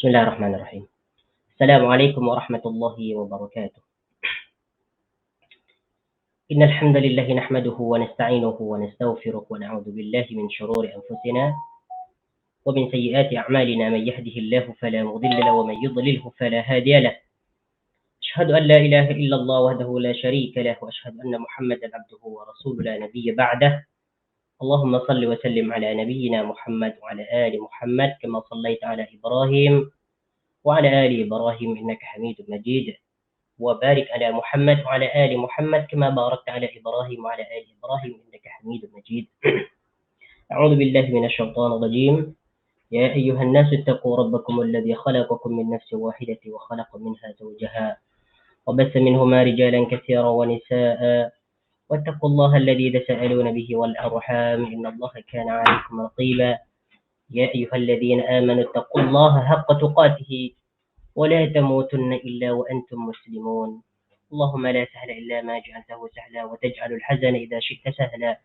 بسم الله الرحمن الرحيم. السلام عليكم ورحمة الله وبركاته. إن الحمد لله نحمده ونستعينه ونستغفره ونعوذ بالله من شرور أنفسنا ومن سيئات أعمالنا. من يهده الله فلا مضل له ومن يضلله فلا هادي له. أشهد أن لا إله إلا الله وحده لا شريك له وأشهد أن محمدا عبده ورسوله لا نبي بعده. اللهم صل وسلم على نبينا محمد وعلى آل محمد كما صليت على إبراهيم وعلى آل إبراهيم إنك حميد مجيد، وبارك على محمد وعلى آل محمد كما باركت على إبراهيم وعلى آل إبراهيم إنك حميد مجيد. أعوذ بالله من الشيطان الرجيم. يا أيها الناس اتقوا ربكم الذي خلقكم من نفس واحدة وخلق منها زوجها وبث منهما رجالا كثيرا ونساء واتقوا الله الذي تساءلون به والأرحام إن الله كان عليكم رقيبا. يا أيها الذين آمنوا اتقوا الله حق تقاته ولا تموتن إلا وأنتم مسلمون. اللهم لا سهل إلا ما جعلته سهلا وتجعل الحزن إذا شئت سهلا.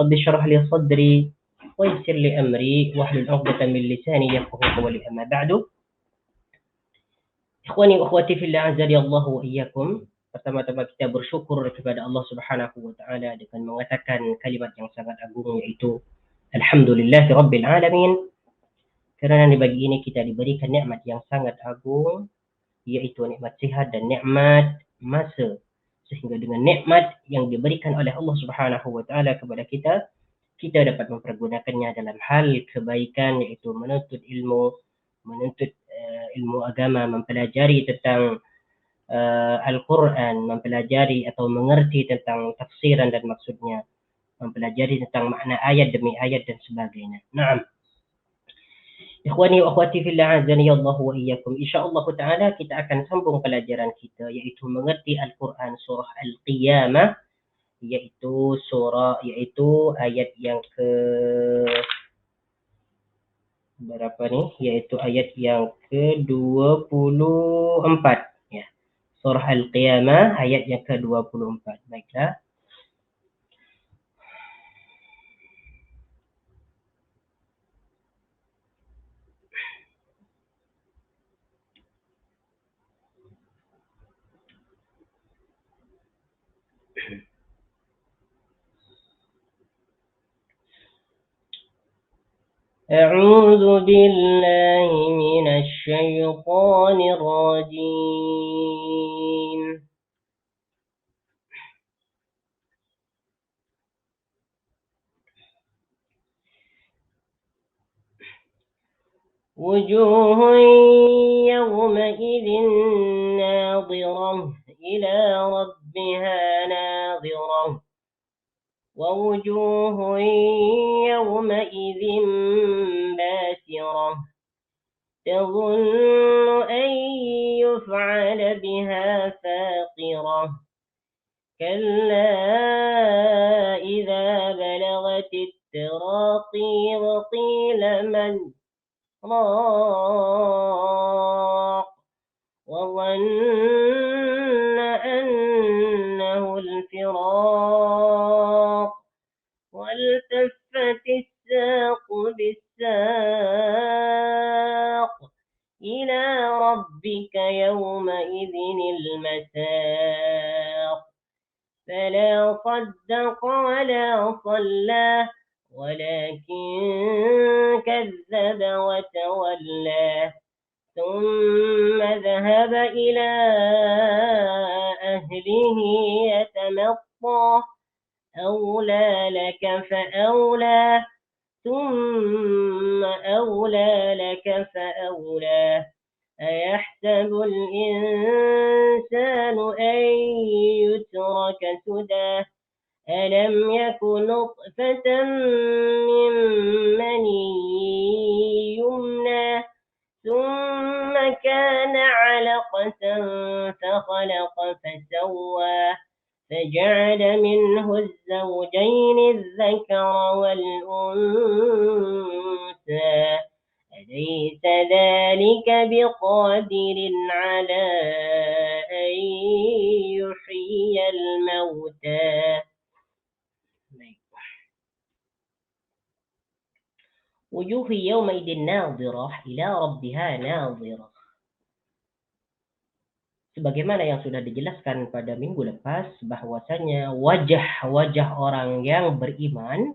رب اشرح لي صدري ويسر لي أمري واحلل عقدة من لساني يفقهوا قولي. أما بعد، إخواني وأخواتي في الله عزني الله وإياkum. Pertama-tama kita bersyukur kepada Allah Subhanahu wa taala dengan mengatakan kalimat yang sangat agung, yaitu Alhamdulillahi Rabbil Alamin. Karena di pagi ini kita diberikan nikmat yang sangat agung, yaitu nikmat sehat dan nikmat masa. Sehingga dengan nikmat yang diberikan oleh Allah Subhanahu wa taala kepada kita, kita dapat mempergunakannya dalam hal kebaikan, yaitu menuntut ilmu, menuntut ilmu agama, mempelajari tentang Al-Quran, mempelajari atau mengerti tentang tafsiran dan maksudnya, mempelajari tentang makna ayat demi ayat dan sebagainya. Naam. Ikhwani wa akhwati fillah azani Allah wa iyyakum. Insyaallah taala kita akan sambung pelajaran kita, yaitu mengerti Al-Quran surah Al-Qiyamah, yaitu ayat yang ke berapa nih? Yaitu ayat yang ke-24 ya. Surah Al-Qiyamah ayat yang ke-24. Baiklah. أعوذ بالله من الشيطان الرجيم. وجوه يومئذ ناظرة إلى ربها ناظرة ووجوه يومئذ باسرة تظن أن يفعل بها فاقرة كلا إذا بلغت التراقي وقيل من راق وظن أنه الفراق والتفت الساق بالساق إلى ربك يومئذ المساق فلا صدق ولا صلى ولكن كذب وتولى ثم ذهب إلى أهله يتمطى أولى لك فأولى ثم أولى لك فأولى أيحسب الإنسان أن يترك سدى ألم يكن نطفة من مني يمنى ثم كان علقة فخلق فسوى فجعل منه الزوجين الذكر والأنثى أليس ذلك بقادر على أن يحيي الموتى wujuhu yawma idin nadhirah ila rabbiha nadhirah. Sebagaimana yang sudah dijelaskan pada minggu lepas, bahwasanya wajah-wajah orang yang beriman,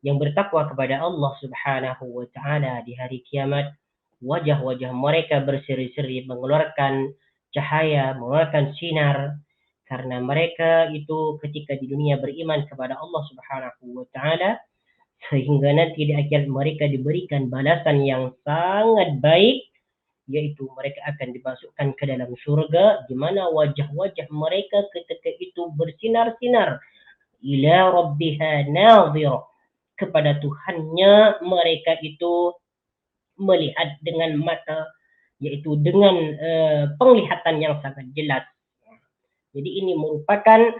yang bertakwa kepada Allah Subhanahu wa taala di hari kiamat, wajah-wajah mereka berseri-seri mengeluarkan cahaya, mengeluarkan sinar, karena mereka itu ketika di dunia beriman kepada Allah Subhanahu wa taala, sehingga nanti di akhir mereka diberikan balasan yang sangat baik, yaitu mereka akan dimasukkan ke dalam surga, di mana wajah-wajah mereka ketika itu bersinar-sinar, ila rabbiha nadhirah, kepada Tuhannya mereka itu melihat dengan mata, yaitu dengan penglihatan yang sangat jelas. Jadi ini merupakan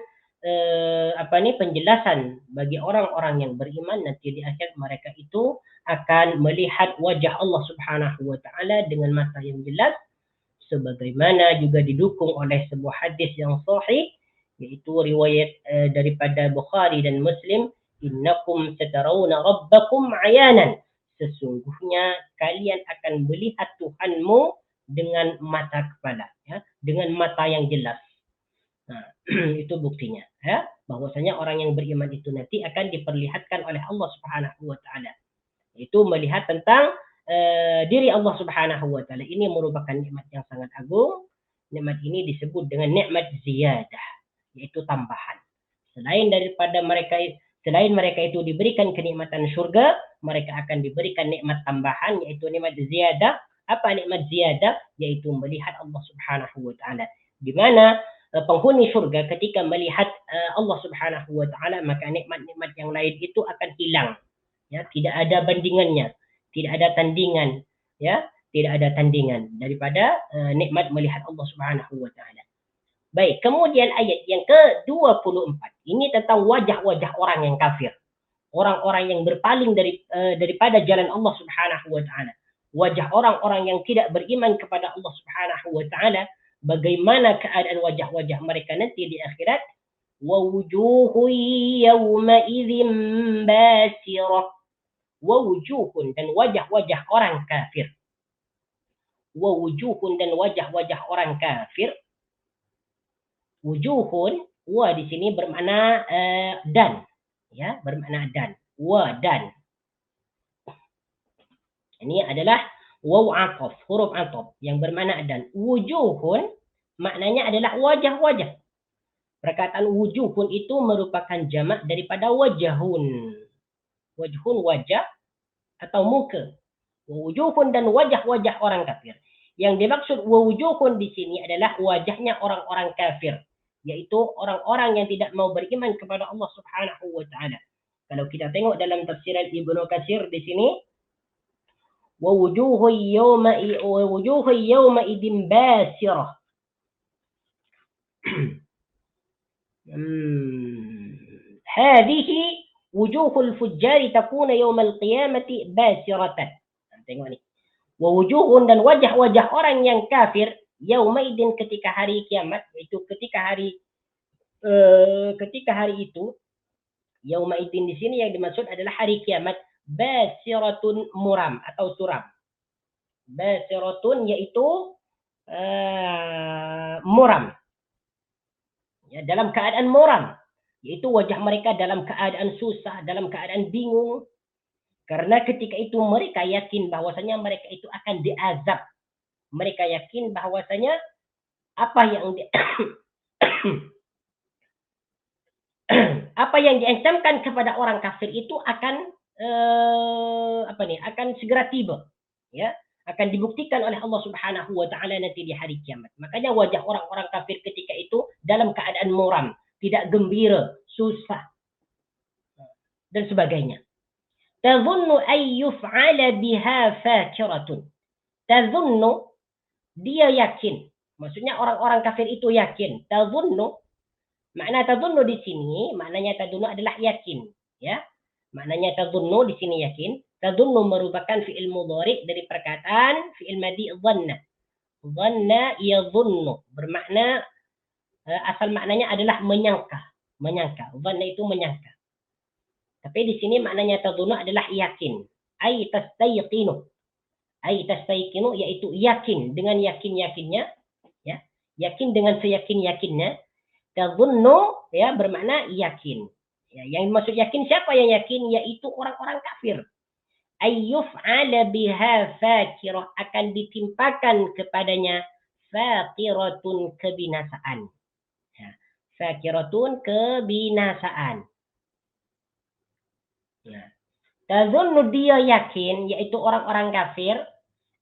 penjelasan bagi orang-orang yang beriman, nanti di akhir mereka itu akan melihat wajah Allah Subhanahu wa taala dengan mata yang jelas, sebagaimana juga didukung oleh sebuah hadis yang sahih, yaitu riwayat daripada Bukhari dan Muslim, innakum satarawna rabbakum ayanan, sesungguhnya kalian akan melihat Tuhanmu dengan mata kepala, ya, dengan mata yang jelas. Nah, itu buktinya, ya, bahwasanya orang yang beriman itu nanti akan diperlihatkan oleh Allah Subhanahu wa taala, itu melihat tentang diri Allah Subhanahu wa taala. Ini merupakan nikmat yang sangat agung. Nikmat ini disebut dengan nikmat ziyadah, yaitu tambahan. Selain mereka itu diberikan kenikmatan surga, mereka akan diberikan nikmat tambahan, yaitu nikmat ziyadah. Apa nikmat ziyadah? Yaitu melihat Allah Subhanahu wa taala. Di mana penghuni surga ketika melihat Allah Subhanahu wa taala, maka nikmat-nikmat yang lain itu akan hilang. Ya, tidak ada bandingannya, tidak ada tandingan, ya, tidak ada tandingan daripada nikmat melihat Allah Subhanahu wa taala. Baik, kemudian ayat yang ke-24 ini tentang wajah-wajah orang yang kafir, orang-orang yang berpaling daripada jalan Allah Subhanahu wa taala, wajah orang-orang yang tidak beriman kepada Allah Subhanahu wa taala. Bagaimana keadaan wajah-wajah mereka nanti di akhirat? Wa wujuhun yawma idzin basirah, wa wujuhun, dan wajah-wajah orang kafir. Wa wujuhun, dan wajah-wajah orang kafir. Wujuhun, wa di sini bermakna dan, ya, bermakna dan. Wa dan. Ini adalah waw atof, huruf atof yang bermakna dan. Wujuhun maknanya adalah wajah-wajah. Perkataan wujuhun itu merupakan jamak daripada wajahun. Wajhun wajah atau muka. Wujuhun, dan wajah-wajah orang kafir. Yang dimaksud wujuhun di sini adalah wajahnya orang-orang kafir, yaitu orang-orang yang tidak mau beriman kepada Allah Subhanahu wa taala. Kalau kita tengok dalam tafsiran Ibnu Katsir di sini, wa wujuhun yawma idin basirah. Hadhihi wujuhul fujjari takuna yawmal qiyamati basiratan. Tengok ni. Wa wujuhun, dan wajah-wajah orang yang kafir, yaumaidin, ketika hari kiamat, itu ketika hari itu, yaumaidin di sini yang dimaksud adalah hari kiamat, basiratun muram atau suram. Basiratun yaitu muram. Ya, dalam keadaan muram, yaitu wajah mereka dalam keadaan susah, dalam keadaan bingung, karena ketika itu mereka yakin bahwasanya mereka itu akan diazab. Mereka yakin bahwasanya apa yang diancamkan kepada orang kafir itu akan akan segera tiba, ya, akan dibuktikan oleh Allah Subhanahu wa taala nanti di hari kiamat. Makanya wajah orang-orang kafir ketika itu dalam keadaan muram, tidak gembira, susah, dan sebagainya. Tadhunnu ay yuf'ala biha fakiratun. Tadhunnu, dia yakin. Maksudnya orang-orang kafir itu yakin. Tadhunnu, makna tadhunnu di sini, maknanya tadhunnu adalah yakin, ya. Maknanya tadhunnu di sini yakin. Tadhunnu merupakan fi'il mudhari dari perkataan fi'il madhi dhanna. Dhanna yadhunnu, bermakna asal maknanya adalah menyangka. Menyangka. Dhanna itu menyangka. Tapi di sini maknanya tadhunnu adalah yakin. Ai tastayqinu. Ai tastayqinu yaitu yakin dengan yakin-yakinnya, ya. Yakin dengan seyakin-yakinnya. Tadhunnu ya bermakna yakin. Ya, yang maksud yakin siapa yang yakin? Yaitu orang-orang kafir. Ayyuf'ala biha fakirah, akan ditimpakan kepadanya fakiratun, kebinasaan. Ya. Fakiratun, kebinasaan. Ya. Tazunnu, dia yakin, yaitu orang-orang kafir,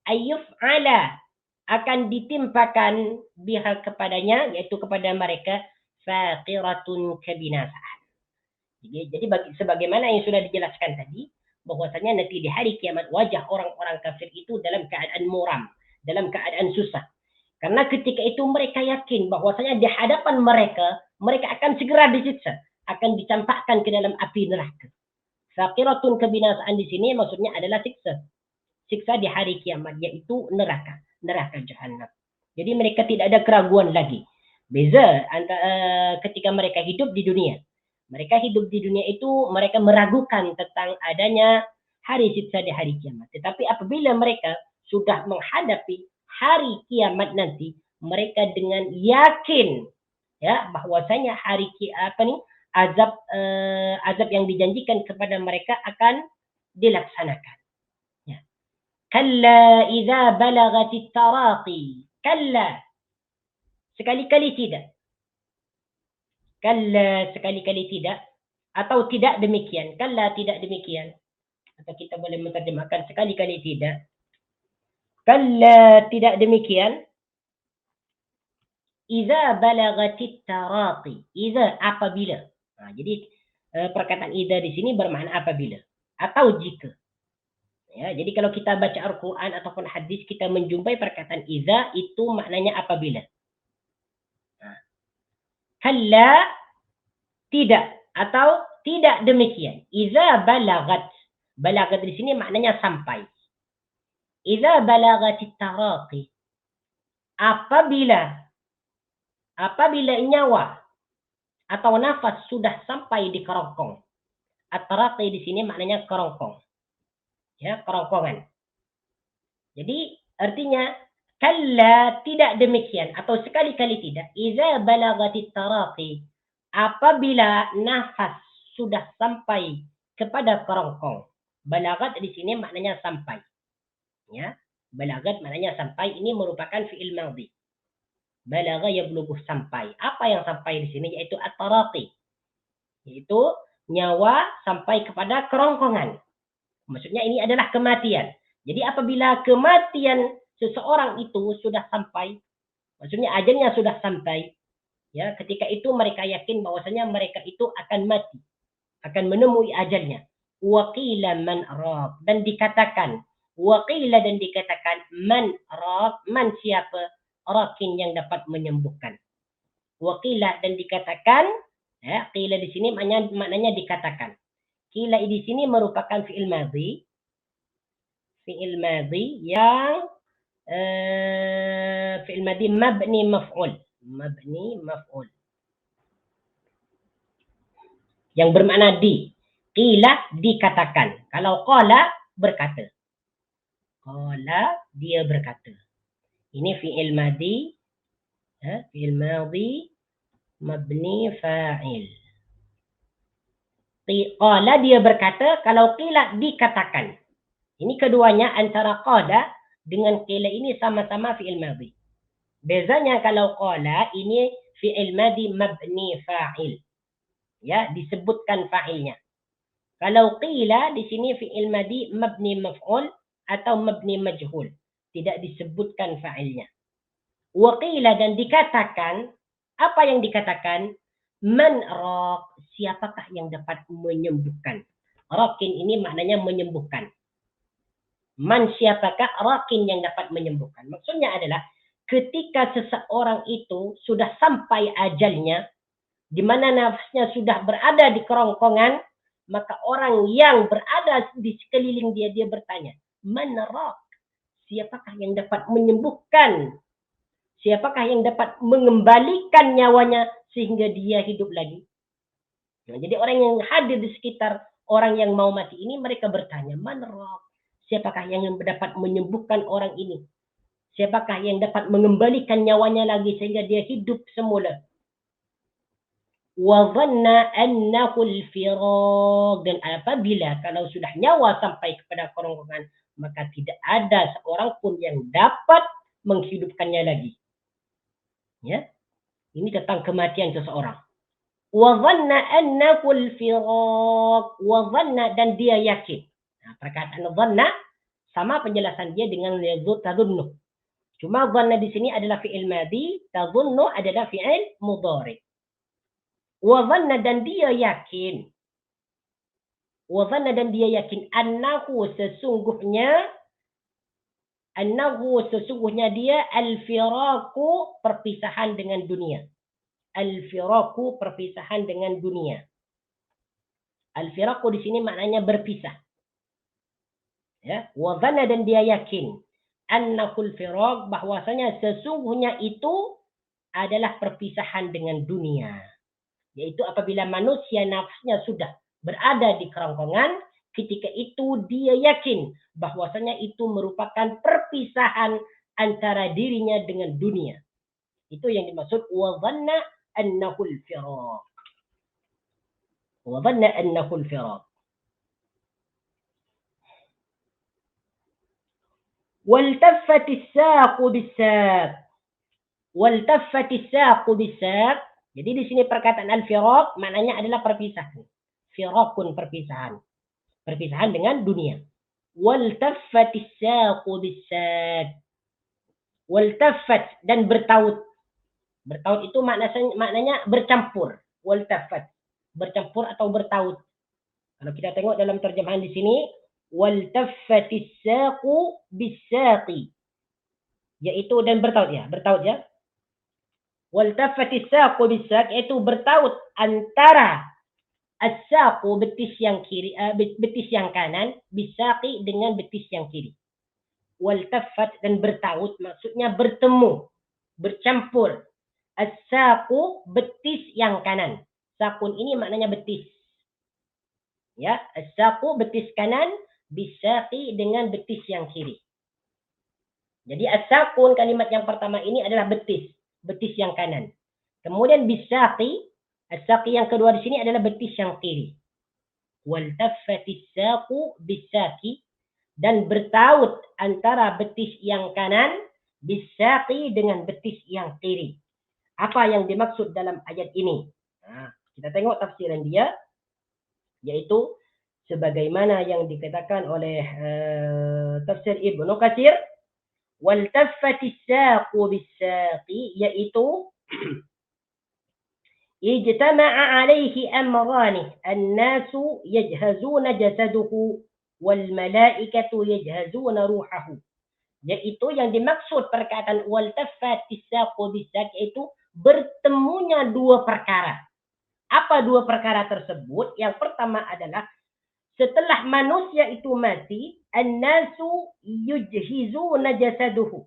ayyuf'ala, akan ditimpakan biha kepadanya, yaitu kepada mereka, fakiratun, kebinasaan. Jadi sebagaimana yang sudah dijelaskan tadi, bahwasanya nanti di hari kiamat wajah orang-orang kafir itu dalam keadaan muram, dalam keadaan susah. Karena ketika itu mereka yakin bahwasanya di hadapan mereka akan segera disiksa, akan dicampakkan ke dalam api neraka. Faqiratun, kebinasaan di sini maksudnya adalah siksa. Siksa di hari kiamat, yaitu neraka jahanam. Jadi mereka tidak ada keraguan lagi. Beza antara ketika mereka hidup di dunia. Mereka hidup di dunia itu mereka meragukan tentang adanya hari siksa di hari kiamat. Tetapi apabila mereka sudah menghadapi hari kiamat nanti, mereka dengan yakin ya bahwasanya hari azab yang dijanjikan kepada mereka akan dilaksanakan. Ya. Kalla idza balagatit taraqi. Kalla, sekali-kali tidak. Kalla, sekali-kali tidak, atau tidak demikian. Kalla, tidak demikian. Atau kita boleh menterjemahkan sekali-kali tidak. Kalla, tidak demikian. Iza balagatit taraqi. Iza, apabila. Nah, jadi perkataan iza di sini bermakna apabila atau jika. Ya, jadi kalau kita baca Al-Quran ataupun hadis, kita menjumpai perkataan iza itu maknanya apabila. Nah. Kalla, tidak, atau tidak demikian. Iza balagat. Balagat di sini maknanya sampai. Iza balagatit taraqi. Apabila nyawa atau nafas sudah sampai di kerongkong. At-taraqi di sini maknanya kerongkong. Ya, kerongkongan. Jadi artinya kalla, tidak demikian atau sekali-kali tidak. Iza balagatit taraqi. Apabila nafas sudah sampai kepada kerongkong. Balagat di sini maknanya sampai. Ya, balagat maknanya sampai, ini merupakan fi'il madhi. Balagha yablughu, sampai. Apa yang sampai di sini? Yaitu at-taraqi. Yaitu nyawa sampai kepada kerongkongan. Maksudnya ini adalah kematian. Jadi apabila kematian seseorang itu sudah sampai, maksudnya ajalnya sudah sampai, ya, ketika itu mereka yakin bahwasanya mereka itu akan mati, akan menemui ajalnya. Waqila man raq, dan dikatakan waqila, dan dikatakan man raq, man siapa, raqin, yang dapat menyembuhkan. Waqila, dan dikatakan, ya, qila di sini maknanya dikatakan. Qila di sini merupakan fi'il madhi. Fi'il madhi yang fi'il madhi mabni maf'ul. Mabni maf'ul. Yang bermakna di. Qila, dikatakan. Kalau qala, berkata. Qala, dia berkata. Ini fi'il madhi. Ya, fi'il madhi mabni fa'il. Qala, dia berkata. Kalau qila, dikatakan. Ini keduanya antara qala dengan qila ini sama-sama fi'il madhi. Bezanya kalau qala ini fi'il madhi mabni fa'il. Ya, disebutkan fa'ilnya. Kalau qila di sini fi'il madhi mabni maf'ul atau mabni majhul. Tidak disebutkan fa'ilnya. Wa qila, dan dikatakan, apa yang dikatakan? Man raq, siapakah yang dapat menyembuhkan? Raqin ini maknanya menyembuhkan. Man, siapakah raqin yang dapat menyembuhkan? Maksudnya adalah ketika seseorang itu sudah sampai ajalnya, di mana nafasnya sudah berada di kerongkongan, maka orang yang berada di sekeliling dia bertanya, man raq, siapakah yang dapat menyembuhkan? Siapakah yang dapat mengembalikan nyawanya sehingga dia hidup lagi? Nah, jadi orang yang hadir di sekitar orang yang mau mati ini, mereka bertanya, man raq, Siapakah yang dapat menyembuhkan orang ini? Siapakah yang dapat mengembalikan nyawanya lagi sehingga dia hidup semula? Wa dhanna annahu al-firaq, dan apabila kalau sudah nyawa sampai kepada kerongkongan, maka tidak ada seorang pun yang dapat menghidupkannya lagi. Ya, ini tentang kematian seseorang. Wa dhanna annahu al-firaq, wa dhanna, dan dia yakin. Nah, perkataan dhanna sama penjelasan dia dengan tadhunnu. Cuma dhanna di sini adalah fi'il madhi, tadhunnu adalah fi'il mudhari'. Wa dhanna, dan dia yakin. Wa dhanna, dan dia yakin annahu sesungguhnya dia al-firaqu, perpisahan dengan dunia. Al-firaqu, perpisahan dengan dunia. Al-firaqu di sini maknanya berpisah. Ya, wa dhanna, dan dia yakin annahu al-firaq, bahwasanya sesungguhnya itu adalah perpisahan dengan dunia. Yaitu apabila manusia nafsnya sudah berada di kerongkongan, ketika itu dia yakin bahwasanya itu merupakan perpisahan antara dirinya dengan dunia. Itu yang dimaksud wa dhanna annahu al-firaq. Wa dhanna annahu al-firaq. Waltaffati as-saqu bis-saq. Waltaffati as-saqu bis-saq. Jadi di sini perkataan al-firaq maknanya adalah perpisahan. Firaqun, perpisahan. Perpisahan dengan dunia. Waltaffati as-saqu bis-saq. Waltaffat, dan bertaut. Bertaut itu maknanya bercampur. Waltaffat, bercampur atau bertaut. Kalau kita tengok dalam terjemahan di sini, waltaffati as-saqu bis-saqi. Yaitu dan bertaut ya, bertaut ya. Waltaffati as-saqu bis-saq, yaitu bertaut antara as-saqu, betis yang kiri, betis yang kanan, bis-saqi, dengan betis yang kiri. Waltaffat, dan bertaut maksudnya bertemu, bercampur. As-saqu, betis yang kanan. Saqun ini maknanya betis. Ya, as-saqu, betis kanan, bis-saqi, dengan betis yang kiri. Jadi as-saqun, kalimat yang pertama ini adalah betis, betis yang kanan. Kemudian bis-saqi, as-saqi yang kedua di sini adalah betis yang kiri. Waltaffati as-saqu bis-saqi, dan bertaut antara betis yang kanan, bis-saqi, dengan betis yang kiri. Apa yang dimaksud dalam ayat ini? Nah, kita tengok tafsiran dia, yaitu sebagaimana yang dikatakan oleh tafsir Ibnu Katsir, waltaffati as-saqu bis-saqi, yaitu ijtama'a alaihi amrani, an-nasu yajhazuna jasaduhu wal malaikatu yajhazuna ruhahu. Yaitu yang dimaksud perkataan waltaffati as-saqu bis-saqi, yaitu bertemunya dua perkara. Apa dua perkara tersebut? Yang pertama adalah setelah manusia itu mati, an-nasu yujhizuna jasaduhu,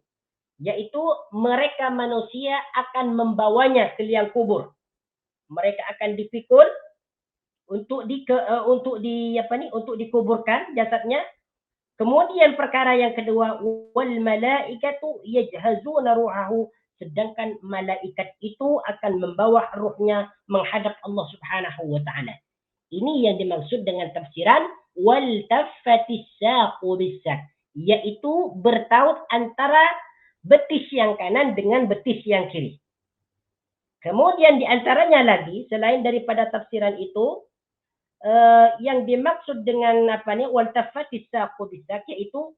yaitu mereka manusia akan membawanya ke liang kubur. Mereka akan dipikul untuk dikuburkan jasadnya. Kemudian perkara yang kedua, wal malaikatu yajhazuna ruhahu, sedangkan malaikat itu akan membawa ruhnya menghadap Allah Subhanahu wa taala. Ini yang dimaksud dengan tafsiran waltaffatis saqu bis-saq, yaitu bertaut antara betis yang kanan dengan betis yang kiri. Kemudian di antaranya lagi selain daripada tafsiran itu, yang dimaksud dengan waltaffatis saqu bis-saq, yaitu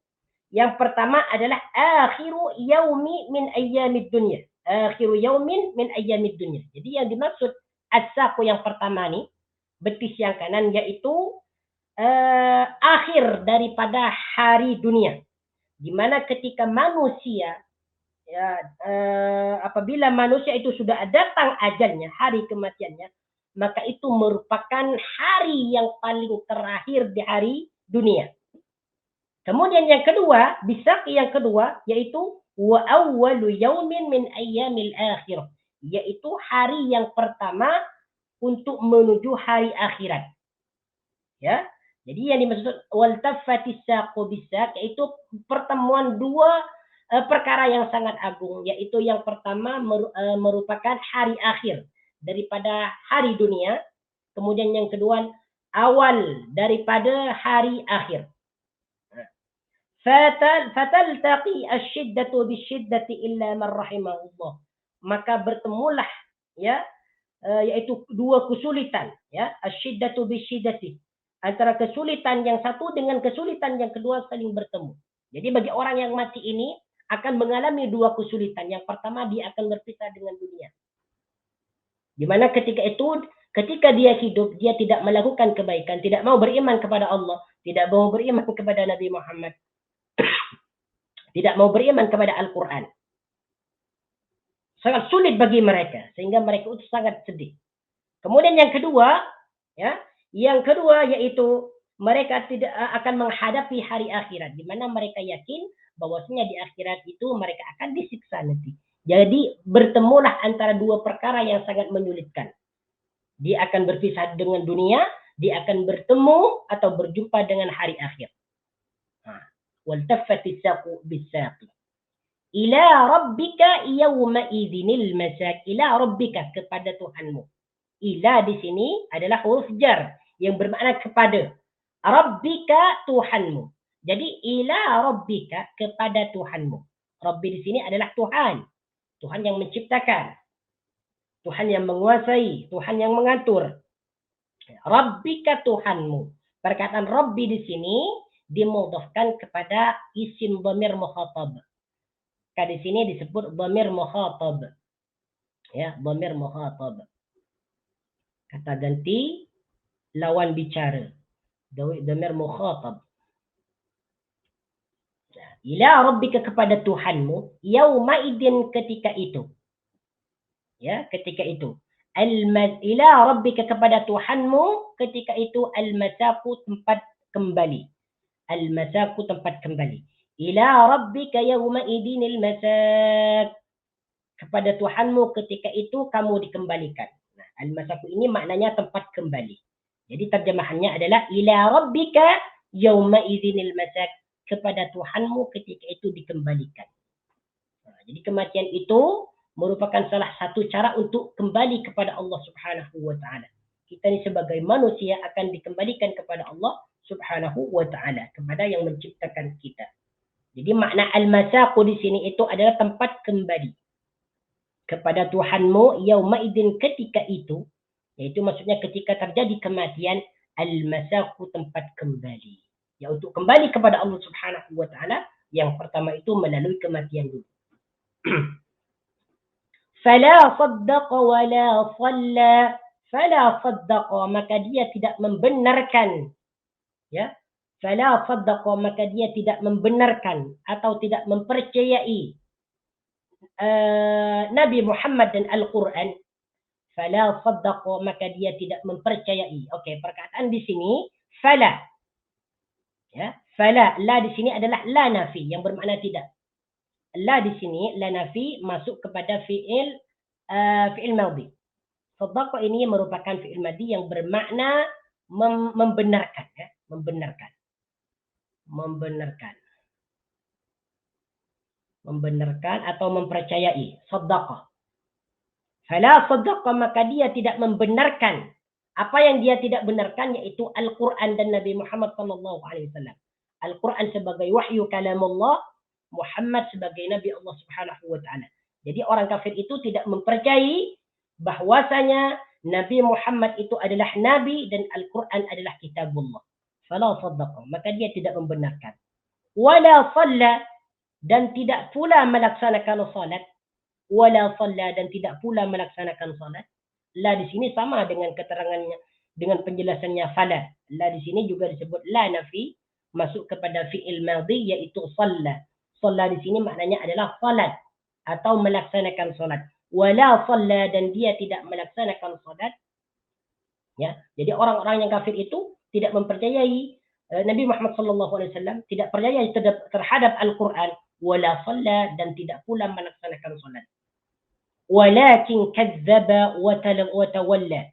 yang pertama adalah akhiru yaumi min ayyamid dunya. Akhiru yaumin min ayyamid dunya. Jadi yang dimaksud as-saqu yang pertama nih, betis yang kanan, yaitu akhir daripada hari dunia. Di mana ketika manusia apabila manusia itu sudah datang ajalnya, hari kematiannya, maka itu merupakan hari yang paling terakhir di hari dunia. Kemudian yang kedua, bisaqi yang kedua, yaitu wa awwalu yaumin min ayyamil akhirah, yaitu hari yang pertama untuk menuju hari akhirat. Ya. Jadi yang dimaksud waltaffatis saqu bisaq yaitu pertemuan dua perkara yang sangat agung, yaitu yang pertama merupakan hari akhir daripada hari dunia, kemudian yang kedua awal daripada hari akhir. Fataltaqi asyiddatu bisyiddati illa man rahimahullah. Maka bertemulah ya yaitu dua kesulitan ya, asyiddatu bisyiddati, antara kesulitan yang satu dengan kesulitan yang kedua saling bertemu. Jadi bagi orang yang mati ini akan mengalami dua kesulitan. Yang pertama, dia akan berpisah dengan dunia. Di mana ketika itu, ketika dia hidup, dia tidak melakukan kebaikan, tidak mau beriman kepada Allah, tidak mau beriman kepada Nabi Muhammad, tidak mau beriman kepada Al-Quran. Sangat sulit bagi mereka, sehingga mereka itu sangat sedih. Kemudian yang kedua, ya, yaitu mereka tidak akan menghadapi hari akhirat, di mana mereka yakin bahwasanya di akhirat itu mereka akan disiksa nanti. Jadi bertemulah antara dua perkara yang sangat menyulitkan. Dia akan berpisah dengan dunia, dia akan bertemu atau berjumpa dengan hari akhir. Waltaffatis saqu bis-saqi. Ila rabbika yawma idzinil masak. Ila rabbika, kepada Tuhanmu. Ila di sini adalah huruf jar yang bermakna kepada. Rabbika, Tuhanmu. Jadi ila rabbika, kepada Tuhanmu. Rabbi di sini adalah Tuhan. Tuhan yang menciptakan. Tuhan yang menguasai, Tuhan yang mengatur. Rabbika, Tuhanmu. Perkataan Rabbi di sini dimudhafkan kepada isim dhamir mukhatab. Di sini disebut dhamir mukhatab. Ya, dhamir mukhatab. Kata ganti lawan bicara. Dhamir mukhatab. Ila rabbika, kepada Tuhanmu, yauma idin, ketika itu. Ya, ketika itu. Ila rabbika, kepada Tuhanmu, ketika itu, al-masaku, tempat kembali. Al-masaku, tempat kembali. Ila rabbika yauma idinil masak. Kepada Tuhanmu ketika itu kamu dikembalikan. Nah, al-masaku ini maknanya tempat kembali. Jadi terjemahannya adalah ila rabbika yauma idinil masak. Kepada Tuhanmu ketika itu dikembalikan. Nah, jadi kematian itu merupakan salah satu cara untuk kembali kepada Allah Subhanahu wa taala. Kita ini sebagai manusia akan dikembalikan kepada Allah Subhanahu wa taala, kepada yang menciptakan kita. Jadi makna al-masaqu di sini itu adalah tempat kembali kepada Tuhanmu yauma idzin, ketika itu, yaitu maksudnya ketika terjadi kematian, al-masaqu, tempat kembali. Ya, untuk kembali kepada Allah Subhanahu wa taala, yang pertama itu melalui kematian dulu. Fala saddaqa wala shalla. Fala saddaqa, maka dia tidak membenarkan. Ya. Fala saddaqa, maka dia tidak membenarkan atau tidak mempercayai Nabi Muhammad dan Al-Quran. Fala saddaqa, maka dia tidak mempercayai. Okey, perkataan di sini fala. Ya, fala, la di sini adalah la nafi yang bermakna tidak. La di sini, la nafi, masuk kepada fi'il madhi. Saddaqa ini merupakan fi'il madhi yang bermakna membenarkan, ya, membenarkan atau mempercayai. Saddaqa. Fala saddaqa, maka dia tidak membenarkan. Apa yang dia tidak benarkan yaitu Al-Quran dan Nabi Muhammad SAW. Al-Quran sebagai wahyu kalamullah, Muhammad sebagai Nabi Allah Subhanahu wa taala. Jadi orang kafir itu tidak mempercayai bahwasanya Nabi Muhammad itu adalah nabi dan Al-Quran adalah kitabullah. Fala saddaqa, maka dia tidak membenarkan. Wala shalla, dan tidak pula melaksanakan salat. Wala shalla, dan tidak pula melaksanakan salat. La di sini sama dengan keterangannya, dengan penjelasannya fala. La di sini juga disebut la nafi, masuk kepada fi'il madhi yaitu shalla. Shalla di sini maknanya adalah salat atau melaksanakan salat. Wala shalla, dan dia tidak melaksanakan salat. Ya, jadi orang-orang yang kafir itu tidak mempercayai Nabi Muhammad SAW, tidak percaya terhadap Al-Quran, wala shalla, dan tidak pula melaksanakan salat. Walakin kadzdzaba wa tawalla.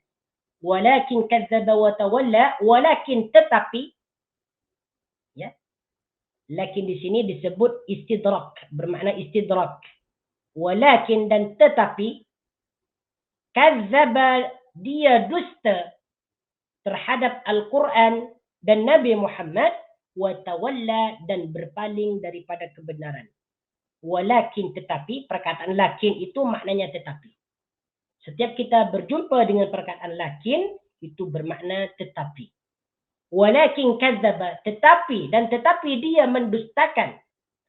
Walakin kadzdzaba wa tawalla, walakin, tetapi, Lakin di sini disebut istidrak, bermakna istidrak. Walakin dan tetapi, kazzaba dia dusta terhadap Al-Quran dan Nabi Muhammad, wa tawalla dan berpaling daripada kebenaran. Walakin tetapi, perkataan lakin itu maknanya tetapi. Setiap kita berjumpa dengan perkataan lakin, itu bermakna tetapi. Walakin kazzaba, tetapi, dan tetapi dia mendustakan.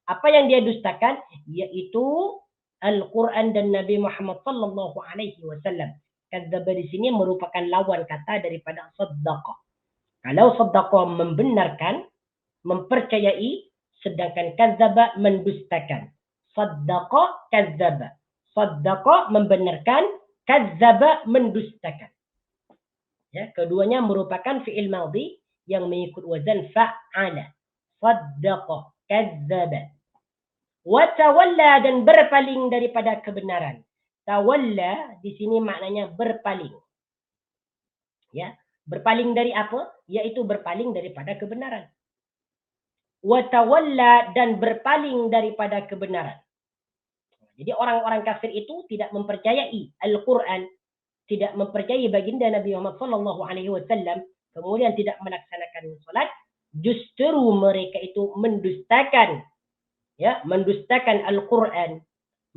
Apa yang dia dustakan? Yaitu Al-Quran dan Nabi Muhammad sallallahu alaihi wasallam. Kazzaba di sini merupakan lawan kata daripada saddaqa. Kalau saddaqa membenarkan, mempercayai, sedangkan kazzaba mendustakan. Saddaqa kazzaba. Saddaqa membenarkan, kazzaba mendustakan. Ya, keduanya merupakan fi'il madhi yang mengikut wazan fa'ala. Saddaqa, kazzaba. Wa tawalla dan berpaling daripada kebenaran. Tawalla di sini maknanya berpaling. Ya, berpaling dari apa? Yaitu berpaling daripada kebenaran. Wa tawalla dan berpaling daripada kebenaran. Jadi orang-orang kafir itu tidak mempercayai Al-Quran, tidak mempercayai baginda Nabi Muhammad sallallahu alaihi wasallam, kemudian tidak melaksanakan salat, justru mereka itu mendustakan, ya, mendustakan Al-Quran,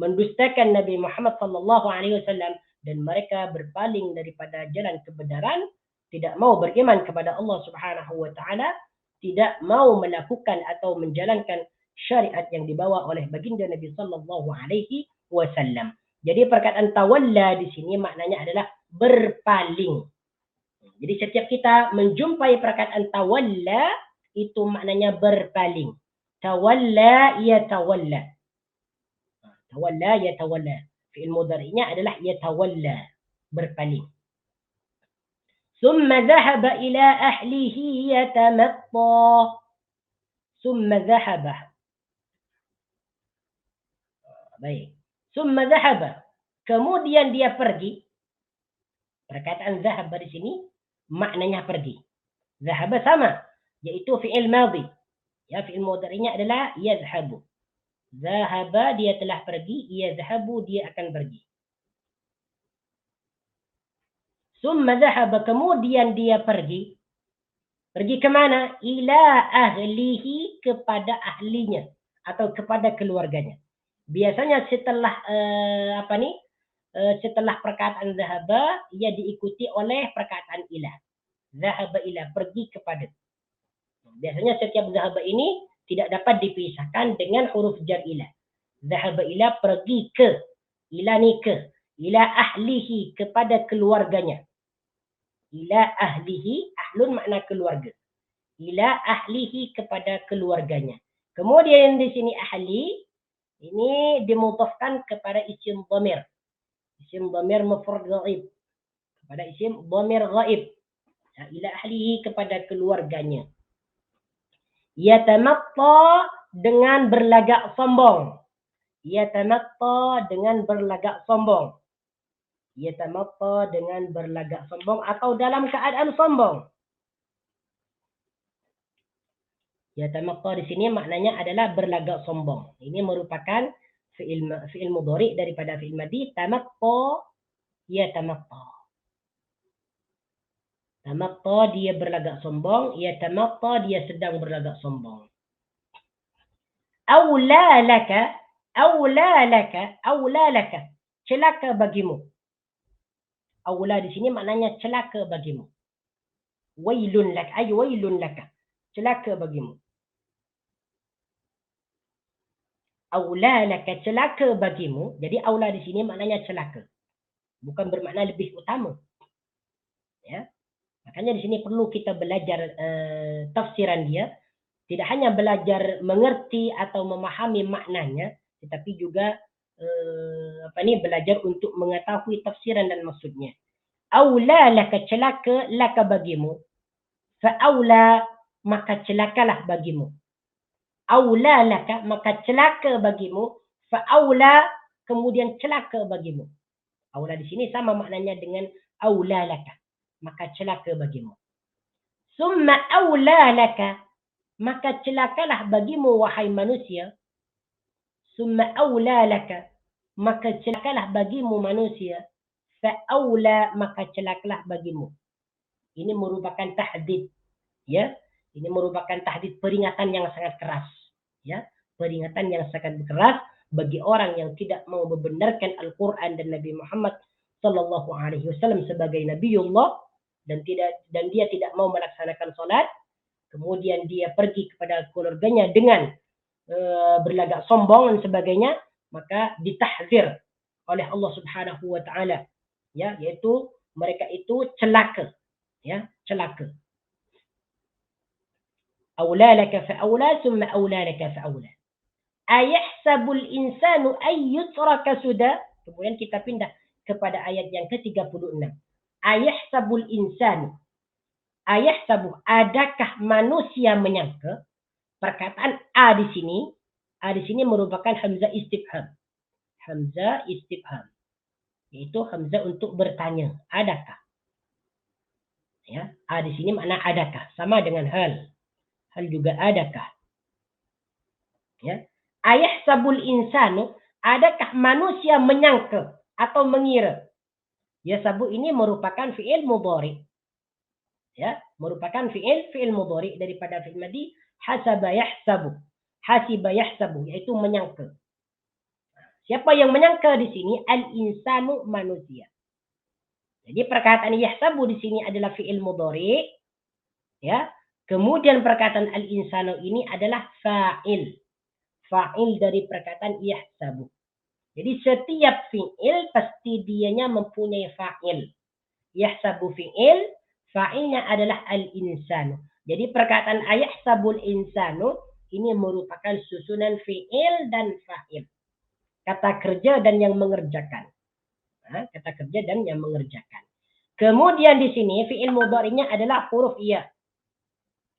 mendustakan Nabi Muhammad sallallahu alaihi wasallam, dan mereka berpaling daripada jalan kebenaran, tidak mau beriman kepada Allah Subhanahu wa taala, tidak mau melakukan atau menjalankan syariat yang dibawa oleh baginda Nabi sallallahu alaihi wasallam. Jadi perkataan tawalla di sini maknanya adalah berpaling. Jadi setiap kita menjumpai perkataan tawalla, itu maknanya berpaling. Tawalla yatawalla. Tawalla yatawalla. Fi'il mudhari'nya adalah yatawalla, berpaling. Summa dhahaba ila ahlihi yatamatta. Summa dhahaba. Baik. Summa dhahaba. Kemudian dia pergi. Perkataan dhahaba di sini maknanya pergi. Dhahaba sama, yaitu fi'il madhi. Ya, fi'il mudhari'nya adalah yadhhabu. Dhahaba dia telah pergi, yadhhabu dia akan pergi. Summa dhahaba kemudian dia pergi. Pergi ke mana? Ila ahlihi, kepada ahlinya atau kepada keluarganya. Biasanya setelah setelah perkataan dhahaba, ia diikuti oleh perkataan ila. Dhahaba ila, pergi kepada. Biasanya setiap dhahaba ini tidak dapat dipisahkan dengan huruf jar ila. Dhahaba ila, pergi ke. Ila ni ke. Ila ahlihi, kepada keluarganya. Ila ahlihi, ahlun makna keluarga. Ila ahlihi, kepada keluarganya. Kemudian di sini ahli, ini dimudhafkan kepada isim dhamir. Isim dhamir mufrad ghaib. Kepada isim dhamir ghaib. Ila ahlihi, kepada keluarganya. Yatamatta, dengan berlagak sombong. Yatamatta, dengan berlagak sombong. Yatamatta, dengan berlagak sombong atau dalam keadaan sombong. Yatamatta di sini maknanya adalah berlagak sombong. Ini merupakan fi'il mudhari daripada fi'il madhi. Tamatta, yatamatta. Tamatta dia berlagak sombong, yatamatta dia sedang berlagak sombong. Aula laka, aula laka, aula laka. Celaka bagimu. Aula di sini maknanya celaka bagimu. Wailun laka, ay wailun laka. Celaka bagimu. Aula laka, celaka bagimu. Jadi aula di sini maknanya celaka. Bukan bermakna lebih utama. Ya. Makanya di sini perlu kita belajar tafsiran dia. Tidak hanya belajar mengerti atau memahami maknanya, tetapi juga belajar untuk mengetahui tafsiran dan maksudnya. Aula laka, celaka, laka bagimu. Fa'aula, maka celakalah bagimu. Aula laka, maka celaka bagimu. Fa'aula, kemudian celaka bagimu. Aula di sini sama maknanya dengan aula laka, maka celaka bagimu. Summa aula laka, maka celakalah bagimu wahai manusia. Summa awla laka, maka celakalah bagimu manusia. Fa'awla, maka celakalah bagimu. Ini merupakan tahdid, ya. Ini merupakan tahdid, peringatan yang sangat keras, ya. Peringatan yang sangat keras bagi orang yang tidak mau membenarkan Al-Quran dan Nabi Muhammad Sallallahu Alaihi Wasallam sebagai Nabiullah, dan dia tidak mau melaksanakan salat, kemudian dia pergi kepada keluarganya dengan berlagak sombong dan sebagainya, maka ditahzir oleh Allah Subhanahu wa taala, ya, yaitu mereka itu celaka, ya, celaka. Aula laka fa aula thumma aula laka fa aula. Ayahsabul insanu ay yutraka suda. Kemudian kita pindah kepada ayat yang ke-36. Ayahsabul insanu. Ayahsabu, adakah manusia menyangka? Perkataan a di sini merupakan hamzah istifham. Hamzah istifham, yaitu hamzah untuk bertanya, adakah? Ya, a di sini makna adakah, sama dengan hal. Hal juga adakah? Ya. Ayahsabul insanu, adakah manusia menyangka atau mengira? Ya, sabu ini merupakan fi'il mudhari. Ya, merupakan fi'il mudhari daripada fi'il madhi hasaba yahsabu. Hasiba yahsabu, yaitu menyangka. Siapa yang menyangka di sini? Al-insanu, manusia. Jadi perkataan yahsabu di sini adalah fi'il mudhari, ya. Kemudian perkataan al-insanu ini adalah fa'il. Fa'il dari perkataan yahsabu. Jadi setiap fi'il pasti dianya mempunyai fa'il. Yahsabu fi'il, fa'ilnya adalah al-insanu. Jadi perkataan ayahsabul insanu ini merupakan susunan fi'il dan fa'il. Kata kerja dan yang mengerjakan. Kata kerja dan yang mengerjakan. Kemudian di sini fi'il mudhari'nya adalah huruf ya.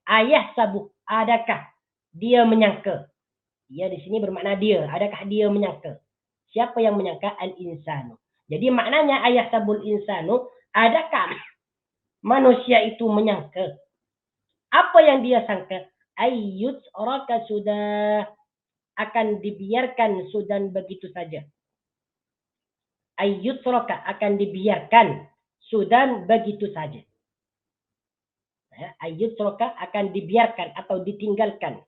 Ayahsabu, adakah dia menyangka? Dia di sini bermakna dia. Adakah dia menyangka? Siapa yang menyangka? Al-insanu. Jadi maknanya ayahsabul insanu, adakah manusia itu menyangka? Apa yang dia sangka? Ayyut raka sudah akan dibiarkan sudan begitu saja. Ayyut raka akan dibiarkan sudan begitu saja. Ayyut raka akan dibiarkan atau ditinggalkan.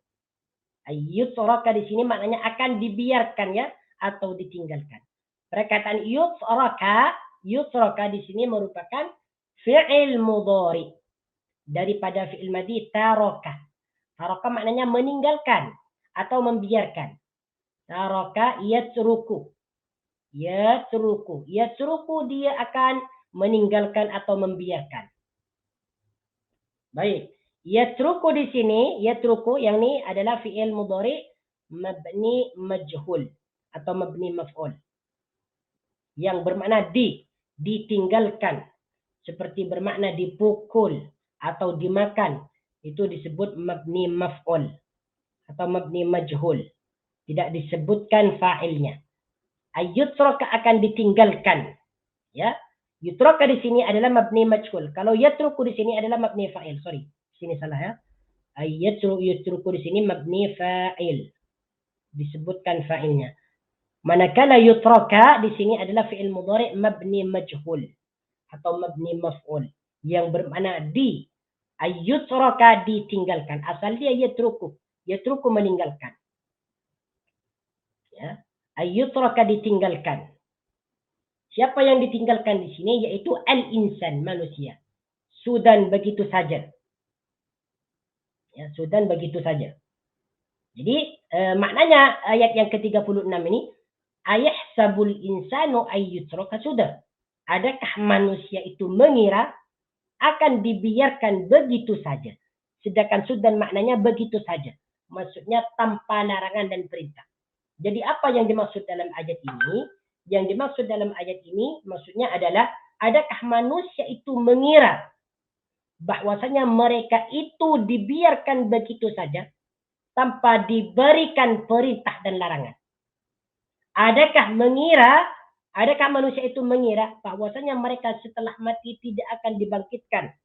Ayyut raka di sini maknanya akan dibiarkan, ya, atau ditinggalkan. Perkataan yutraka di sini merupakan fi'il mudhari daripada fi'il madhi taraka. Taraka maknanya meninggalkan atau membiarkan. Taraka yatruku. Yatruku dia akan meninggalkan atau membiarkan. Baik. Yatruku di sini, yatruku yang ini adalah fi'il mudhari mabni majhul atau mabni maf'ul. Yang bermakna ditinggalkan. Seperti bermakna dipukul atau dimakan. Itu disebut mabni maf'ul atau mabni majhul. Tidak disebutkan fa'ilnya. Yutraka akan ditinggalkan. Ya. Yutraka di sini adalah mabni majhul. Kalau yatruku di sini adalah mabni fa'il. Sorry. Sini salah, ya. Yatruku di sini mabni fa'il. Disebutkan fa'ilnya. Manakala yutraka di sini adalah fi'il mudhari mabni majhul atau mabni maf'ul yang bermakna yutraka ditinggalkan. Asal dia yatruku meninggalkan. Ya. Yutraka ditinggalkan. Siapa yang ditinggalkan di sini? Yaitu al-insan, manusia. Sudan begitu saja. Ya, sudan begitu saja. Jadi maknanya ayat yang ke-36 ini, ayahsabul insanu ayyutraka sudah. Adakah manusia itu mengira akan dibiarkan begitu saja? Sedangkan sudan maknanya begitu saja. Maksudnya tanpa larangan dan perintah. Jadi apa yang dimaksud dalam ayat ini? Yang dimaksud dalam ayat ini maksudnya adalah, adakah manusia itu mengira bahwasanya mereka itu dibiarkan begitu saja tanpa diberikan perintah dan larangan? Adakah manusia itu mengira bahwasanya mereka setelah mati tidak akan dibangkitkan,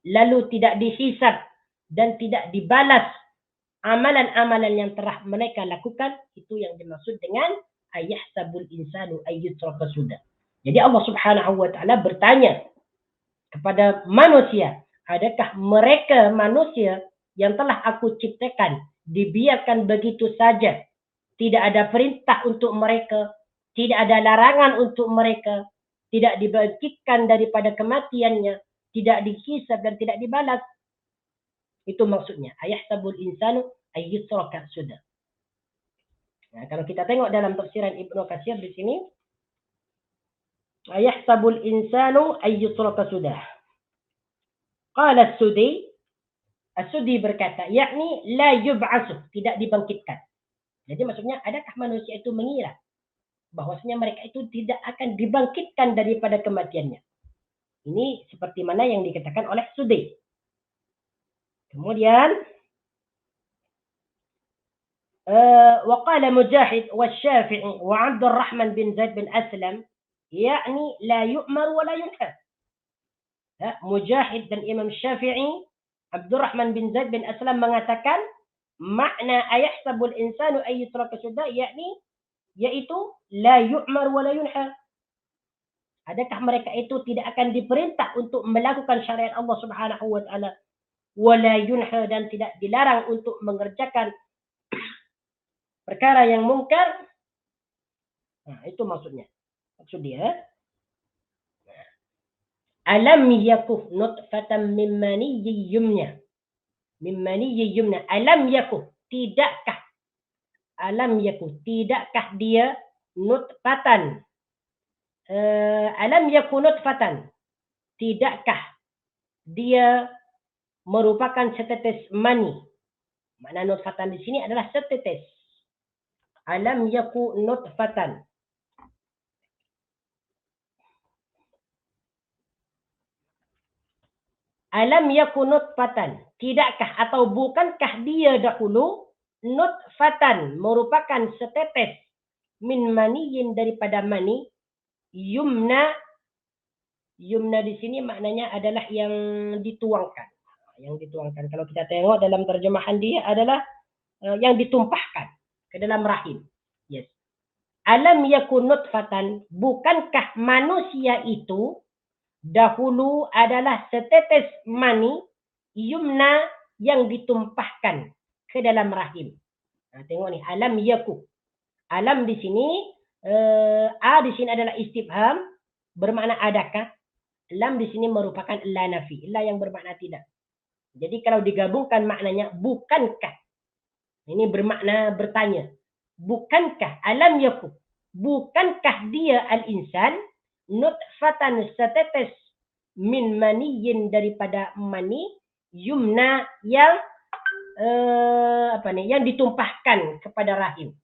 lalu tidak dihisab dan tidak dibalas amalan-amalan yang telah mereka lakukan, itu yang dimaksud dengan ayahsabul insanu ayyutraka sudah. Jadi Allah Subhanahu wa taala bertanya kepada manusia, adakah mereka manusia yang telah aku ciptakan dibiarkan begitu saja, tidak ada perintah untuk mereka, tidak ada larangan untuk mereka, tidak dibangkitkan daripada kematiannya, tidak dihisab dan tidak dibalas? Itu maksudnya ayahsabul insanu ayyutraka sudah. Nah, kalau kita tengok dalam tafsiran Ibnu Katsir di sini, ayahsabul insanu ayyutraka sudah. Qala As-Sudi, As-Sudi berkata, yakni la yub'atsu, tidak dibangkitkan. Jadi maksudnya, adakah manusia itu mengira bahwasanya mereka itu tidak akan dibangkitkan daripada kematiannya? Ini seperti mana yang dikatakan oleh Sudi. Kemudian وقال مجاهد والشافعي وعبد الرحمن بن زيد بن أسلم يعني لا يؤمر ولا ينهى. Mujahid dan Imam Syafi'i, Abdurrahman bin Zaid bin Aslam mengatakan makna ayahsabul insanu ayyutraka sudah, yaitu la yu'mar wa la yunha. Adakah mereka itu tidak akan diperintah untuk melakukan syariat Allah Subhanahu wa taala, wa la yunha, dan tidak dilarang untuk mengerjakan perkara yang mungkar? Nah, itu maksudnya. Maksud dia, alam yakuh nutfatan min maniyyi yumna. Min maniyyi yumna. Alam yakuh, tidakkah? Alam yakuh, tidakkah dia nutfatan? Alam yakuh nutfatan. Tidakkah dia merupakan setetes mani? Makna nutfatan di sini adalah setetes. Alam yakuh nutfatan. Alam yakun nutfatan, tidakkah atau bukankah dia dahulu nutfatan, merupakan setetes, min maniyin, daripada mani, yumna. Yumna di sini maknanya adalah yang dituangkan. Yang dituangkan. Kalau kita tengok dalam terjemahan dia adalah yang ditumpahkan ke dalam rahim. Yes. Alam yakun nutfatan, bukankah manusia itu dahulu adalah setetes mani, yumna, yang ditumpahkan ke dalam rahim. Nah, tengok ni, alam yaku. Alam di sini, di sini adalah istifham, bermakna adakah. Lam di sini merupakan la nafi, la yang bermakna tidak. Jadi kalau digabungkan maknanya bukankah. Ini bermakna bertanya. Bukankah alam yaku, bukankah dia al-insan nutfatan, setetes, min maniyin, daripada mani, yumna, yang yang ditumpahkan kepada rahim.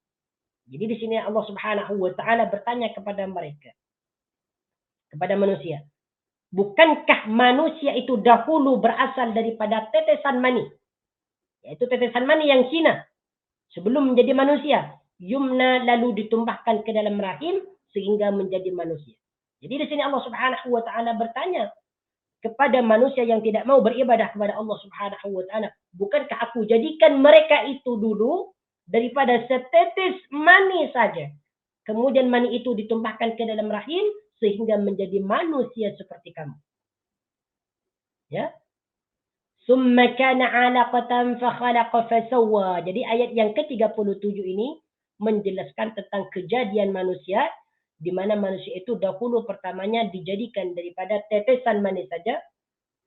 Jadi di sini Allah Subhanahu wa taala bertanya kepada mereka, kepada manusia, bukankah manusia itu dahulu berasal daripada tetesan mani, yaitu tetesan mani yang hina sebelum menjadi manusia, yumna, lalu ditumpahkan ke dalam rahim sehingga menjadi manusia. Jadi di sini Allah Subhanahu wa taala bertanya kepada manusia yang tidak mau beribadah kepada Allah Subhanahu wa taala, bukankah aku jadikan mereka itu dulu daripada setetes mani saja, kemudian mani itu ditumpahkan ke dalam rahim sehingga menjadi manusia seperti kamu. Ya. Summa kana 'alaqatan fa khalaqa fa sawwa. Jadi ayat yang ke-37 ini menjelaskan tentang kejadian manusia, di mana manusia itu dahulu pertamanya dijadikan daripada tetesan mani saja,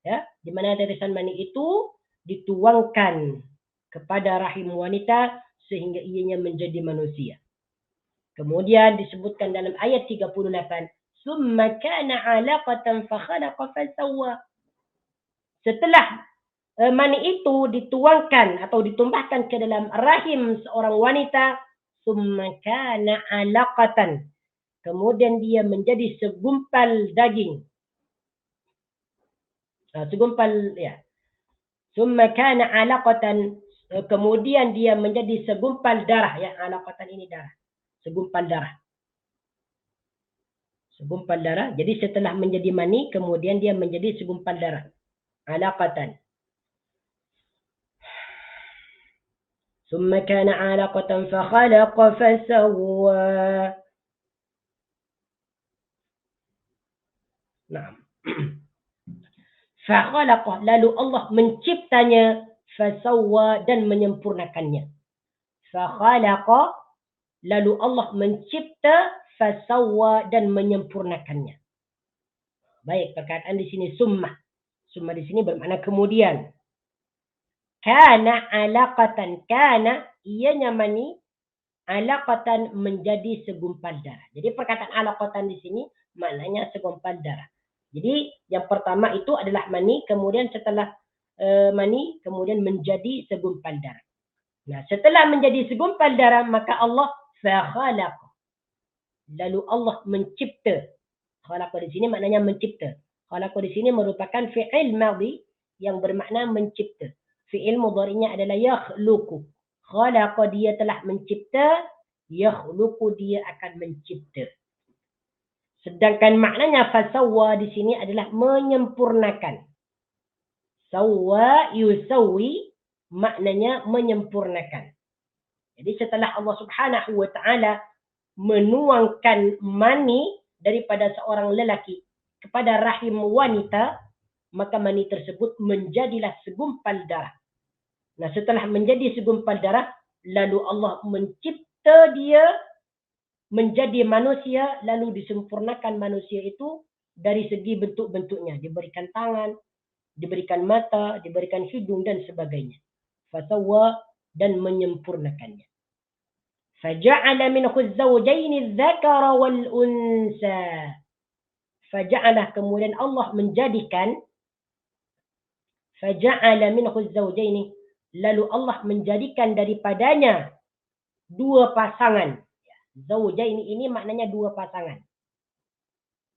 ya, di mana tetesan mani itu dituangkan kepada rahim wanita sehingga ianya menjadi manusia. Kemudian disebutkan dalam ayat 38, summa kana 'alaqatan fa khalaqa fa sawwa. Setelah mani itu dituangkan atau ditumpahkan ke dalam rahim seorang wanita, summa kana 'alaqatan, kemudian dia menjadi segumpal daging. Segumpal, ya. Summa kana 'alaqatan, kemudian dia menjadi segumpal darah, ya. 'Alaqatan ini darah. Segumpal darah. Segumpal darah. Jadi setelah menjadi mani, kemudian dia menjadi segumpal darah. 'Alaqatan. ثم كان علقة فخلق فسوى. Nah. Fakhalaqa, lalu Allah menciptanya, fasawwa, dan menyempurnakannya. Fakhalaqa, lalu Allah mencipta, fasawwa, dan menyempurnakannya. Baik, perkataan di sini summa. Summa di sini bermakna kemudian. Kana alaqatan, kana ianya mani, alaqatan menjadi segumpal darah. Jadi perkataan alaqatan di sini maknanya segumpal darah. Jadi yang pertama itu adalah mani, kemudian setelah mani, kemudian menjadi segumpal darah. Nah, setelah menjadi segumpal darah, maka Allah fakhalaq. Lalu Allah mencipta. Khalaq di sini maknanya mencipta. Khalaq di sini merupakan fi'il madhi yang bermakna mencipta. Fi'il mudhari'nya adalah yakhluqu. Khalaq dia telah mencipta, yakhluqu dia akan mencipta. Sedangkan maknanya fasawwa di sini adalah menyempurnakan. Sawwa yusawwi maknanya menyempurnakan. Jadi setelah Allah Subhanahu wa taala menuangkan mani daripada seorang lelaki kepada rahim wanita, maka mani tersebut menjadilah segumpal darah. Nah, setelah menjadi segumpal darah, lalu Allah mencipta dia menjadi manusia, lalu disempurnakan manusia itu dari segi bentuk-bentuknya. Diberikan tangan, diberikan mata, diberikan hidung, dan sebagainya. Fasawwa, dan menyempurnakannya. Faja'ala minhu az-zawjayn adh-dhakara wal-unsa. Faja'ala, kemudian Allah menjadikan, faja'ala minhu az-zawjayn, lalu Allah menjadikan daripadanya dua pasangan. Zawjain ini maknanya dua pasangan.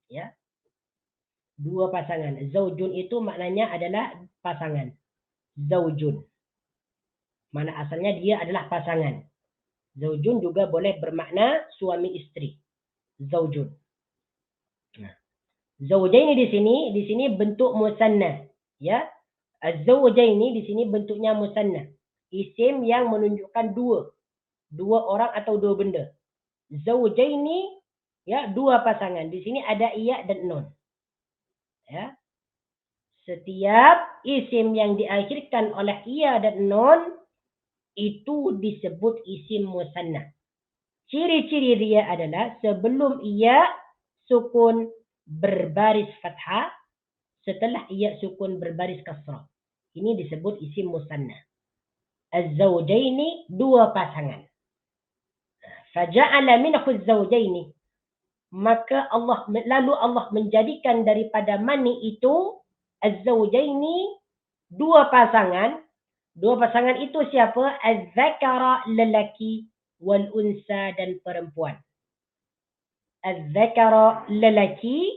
Ya. Dua pasangan. Zaujun itu maknanya adalah pasangan. Zaujun. Mana asalnya dia adalah pasangan. Zaujun juga boleh bermakna suami istri. Zaujun. Nah. Zawjaini di sini bentuk musanna. Ya. Az-zawjaini di sini bentuknya musanna. Isim yang menunjukkan dua. Dua orang atau dua benda. Zawjaini, ya, dua pasangan. Di sini ada iya dan nun. Ya. Setiap isim yang diakhirkan oleh iya dan nun itu disebut isim musanna. Ciri-ciri dia adalah sebelum iya sukun berbaris fathah, setelah iya sukun berbaris kasrah. Ini disebut isim musanna. Az-zawjaini, dua pasangan. Faja'ala minhu az-zawjaini, maka lalu Allah menjadikan daripada mani itu az-zawjaini, dua pasangan. Dua pasangan itu siapa? Az-zakara, lelaki, wal-unsa, dan perempuan. Az-zakara, lelaki,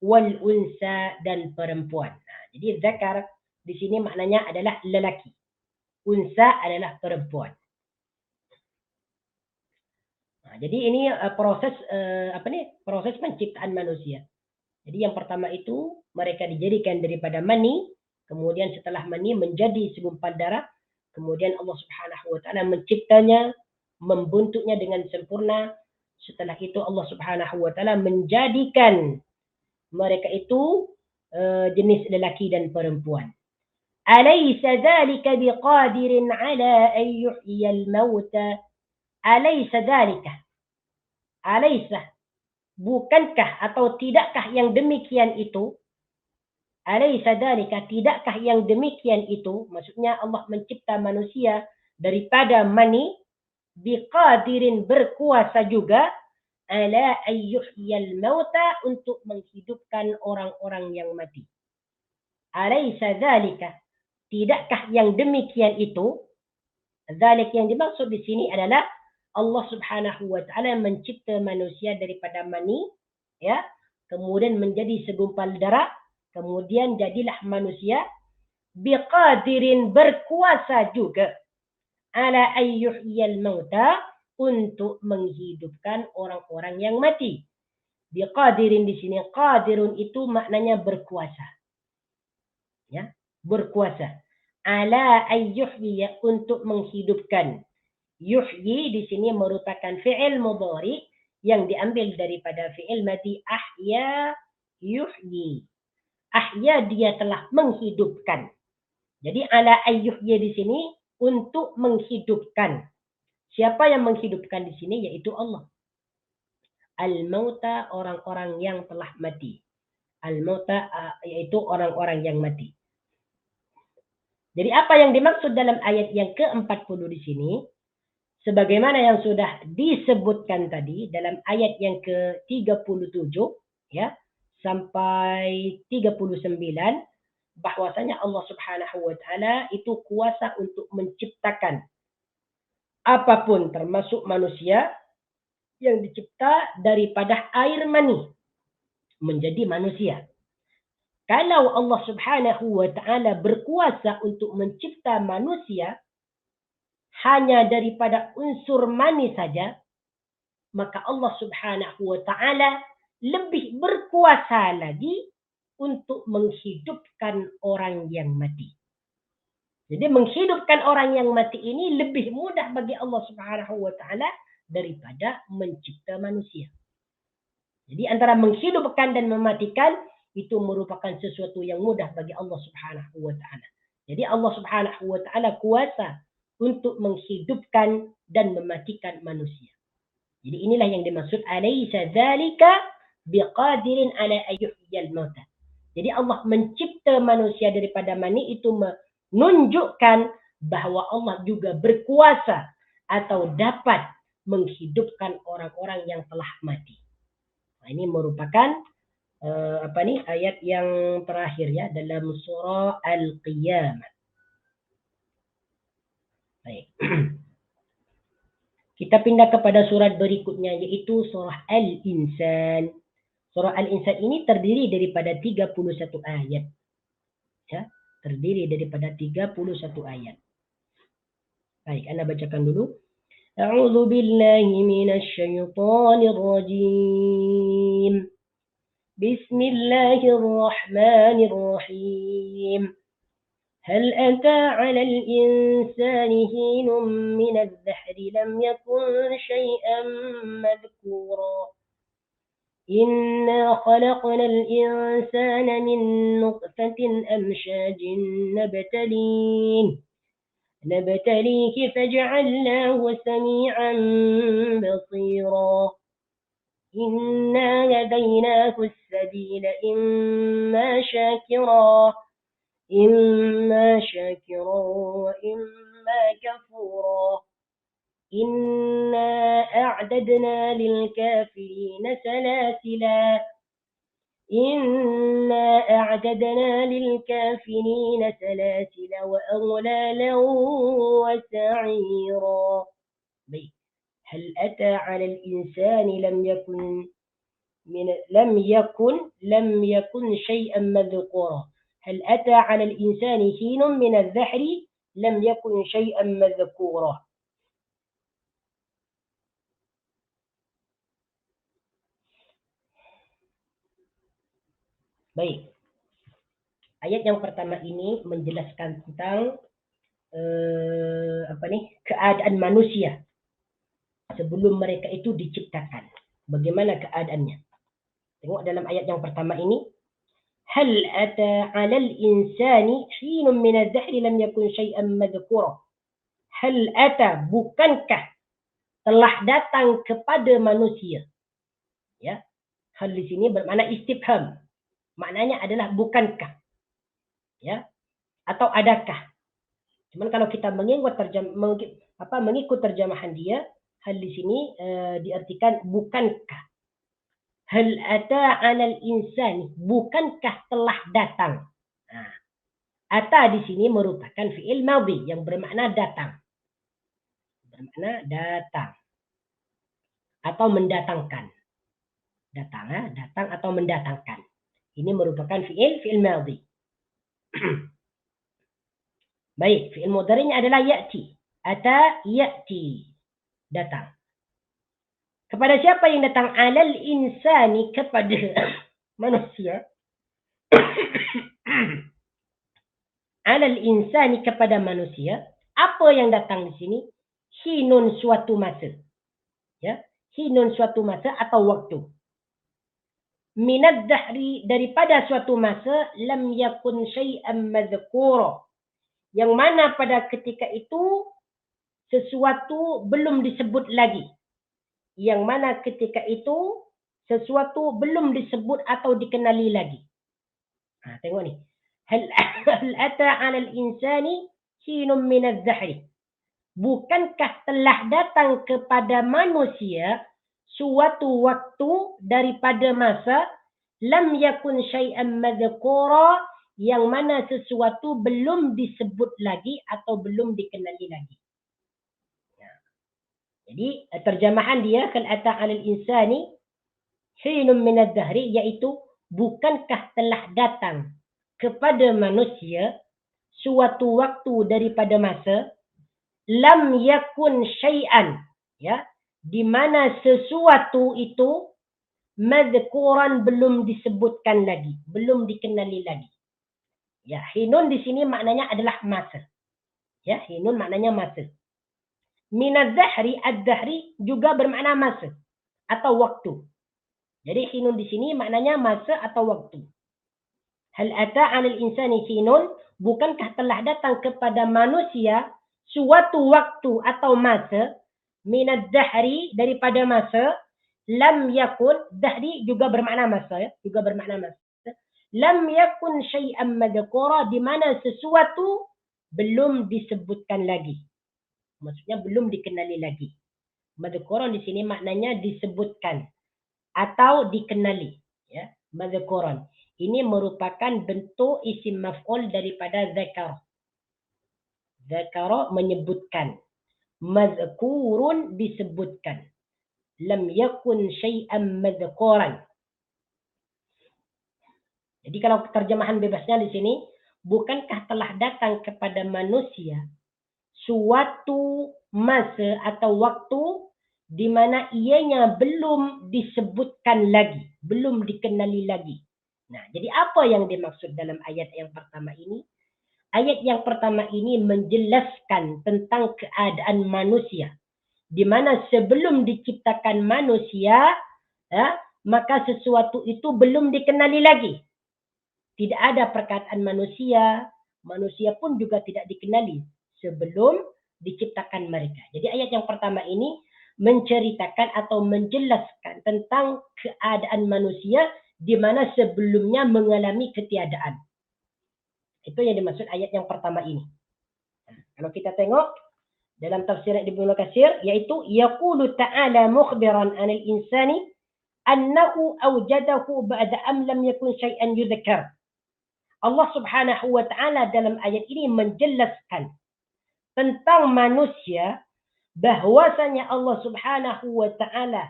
wal-unsa, dan perempuan. Nah, jadi zakar di sini maknanya adalah lelaki. Unsa adalah perempuan. Nah, jadi ini proses proses penciptaan manusia. Jadi yang pertama itu mereka dijadikan daripada mani, kemudian setelah mani menjadi segumpal darah, kemudian Allah Subhanahu wa taala menciptanya, membentuknya dengan sempurna. Setelah itu Allah Subhanahu wa taala menjadikan mereka itu jenis lelaki dan perempuan. Alaysa dzalika biqadirin ala an yuhyiyal mauta? Alaysa dzalika? Alaysa, bukankah atau tidakkah yang demikian itu? Alaysa dzalika, tidakkah yang demikian itu? Maksudnya Allah mencipta manusia daripada mani, biqadirin, berkuasa juga, ala ayyuhyal mauta, untuk menghidupkan orang-orang yang mati. Alaysa dzalika, tidakkah yang demikian itu? Dzalik yang dimaksud di sini adalah Allah Subhanahu wa taala mencipta manusia daripada mani, ya, kemudian menjadi segumpal darah, kemudian jadilah manusia, biqadirin, berkuasa juga, ala ayyuhyal mauta, untuk menghidupkan orang-orang yang mati. Biqadirin di sini, qadirun itu maknanya berkuasa. Ya, berkuasa. Ala ayyuhyiya, untuk menghidupkan. Yuhyi di sini merupakan fi'il mudhari yang diambil daripada fi'il madhi ahya yuhyi. Ahya dia telah menghidupkan. Jadi ala ayyuhyi di sini untuk menghidupkan. Siapa yang menghidupkan di sini? Yaitu Allah. Al-mauta orang-orang yang telah mati. Al-mauta yaitu orang-orang yang mati. Jadi apa yang dimaksud dalam ayat yang ke-40 di sini? Sebagaimana yang sudah disebutkan tadi dalam ayat yang ke-37 ya sampai 39 bahwasanya Allah Subhanahu wa taala itu kuasa untuk menciptakan apapun termasuk manusia yang dicipta daripada air mani menjadi manusia. Kalau Allah Subhanahu wa taala berkuasa untuk mencipta manusia hanya daripada unsur mani saja, maka Allah Subhanahu wa taala lebih berkuasa lagi untuk menghidupkan orang yang mati. Jadi menghidupkan orang yang mati ini lebih mudah bagi Allah Subhanahu wa taala daripada mencipta manusia. Jadi antara menghidupkan dan mematikan itu merupakan sesuatu yang mudah bagi Allah Subhanahu wa taala. Jadi Allah Subhanahu wa taala kuasa untuk menghidupkan dan mematikan manusia. Jadi inilah yang dimaksud alaysa dzalika biqadirin ala ayyuhyal mauta. Jadi Allah mencipta manusia daripada mani itu menunjukkan bahwa Allah juga berkuasa atau dapat menghidupkan orang-orang yang telah mati. Nah, ini merupakan ayat yang terakhir ya dalam surah Al-Qiyamah. Baik. Kita pindah kepada surat berikutnya yaitu surah Al-Insan. Surah Al-Insan ini terdiri daripada 31 ayat. Ya, terdiri daripada 31 ayat. Baik, Anda bacakan dulu. A'udzu billahi minasy syaithanir rajim. Bismillahirrahmanirrahim. هل أتى على الإنسان حين من الدهر لم يكن شيئا مذكورا إنا خلقنا الإنسان من نطفة أمشاج نبتليه فجعلناه سميعا بصيرا إنا هديناه السبيل إما شاكرا وإما كفورا إنا أعددنا للكافرين سلاسل وأغلالا وسعيرا. هل أتى على الإنسان لم يكن شيئا مذكورا. هل أتى على الإنسان حين من الدهر لم يكن شيئا مذكورا. Baik. Ayat yang pertama ini menjelaskan tentang keadaan manusia sebelum mereka itu diciptakan. Bagaimana keadaannya? Tengok dalam ayat yang pertama ini. هل أتى على الإنسان حين من الدهر لم يكن شيئا مذكورا. هل أتى bukankah telah datang kepada manusia. Ya. Hal di sini bermakna istifham. Maknanya adalah bukankah. Ya. Atau adakah. Cuman kalau kita mengikut terjemahan dia, hal di sini diartikan bukankah. Hal ata 'alal insani, bukankah telah datang. Nah, ata di sini merupakan fi'il madhi yang bermakna datang. Bermakna datang atau mendatangkan. Datang atau mendatangkan. Ini merupakan fi'il madhi. Baik, fi'il mudhari'nya adalah ya'ti. Ata ya'ti. Datang. Kepada siapa yang datang? Alal insani, kepada manusia. Alal insani, kepada manusia. Apa yang datang di sini? hinun suatu masa. Ya, hinun suatu masa atau waktu. Minad dahri daripada suatu masa lam yakun syai'an madhkura. Yang mana pada ketika itu sesuatu belum disebut lagi. Yang mana ketika itu sesuatu belum disebut atau dikenali lagi. Tengok ni. Hal ata 'alal insani hinun minadh dhahri. Bukankah telah datang kepada manusia suatu waktu daripada masa lam yakun syai'an madhkura, yang mana sesuatu belum disebut lagi atau belum dikenali lagi. Jadi terjemahan dia hal ata 'alal insani hinun minadh dhahri, iaitu bukankah telah datang kepada manusia suatu waktu daripada masa lam yakun syai'an, ya, di mana sesuatu itu madhkuran belum disebutkan lagi, belum dikenali lagi. Ya, hinun di sini maknanya adalah masa. Ya, hinun maknanya masa. Minadh dhahri, ad-dhahri juga bermakna masa atau waktu. Jadi hinun di sini maknanya masa atau waktu. Hal ata 'alal insani hinun, bukankah telah datang kepada manusia suatu waktu atau masa minadh dhahri daripada masa lam yakun, dhahri juga bermakna masa, ya, juga bermakna masa. Lam yakun syai'an madhkura, di mana sesuatu belum disebutkan lagi. Maksudnya belum dikenali lagi. Madhkuran di sini maknanya disebutkan atau dikenali, ya. Madhkuran ini merupakan bentuk isim maf'ul daripada zakar. Zakara menyebutkan, mazkurun disebutkan. Lam yakun syai'an madhkuran. Jadi kalau terjemahan bebasnya di sini, bukankah telah datang kepada manusia suatu masa atau waktu di mana ianya belum disebutkan lagi, belum dikenali lagi. Nah, jadi apa yang dimaksud dalam ayat yang pertama ini? Ayat yang pertama ini menjelaskan tentang keadaan manusia, di mana sebelum diciptakan manusia, ya, maka sesuatu itu belum dikenali lagi. Tidak ada perkataan manusia, manusia pun juga tidak dikenali sebelum diciptakan mereka. Jadi ayat yang pertama ini menceritakan atau menjelaskan tentang keadaan manusia di mana sebelumnya mengalami ketiadaan. Itu yang dimaksud ayat yang pertama ini. Kalau kita tengok dalam tafsir Ibnu Katsir, yaitu yaqulu ta'ala mukhbiran 'anil insani annahu awjadahu ba'da am lam yakun syai'an yudzakkar. Allah Subhanahu wa taala dalam ayat ini menjelaskan tentang manusia, bahwasanya Allah Subhanahu wa taala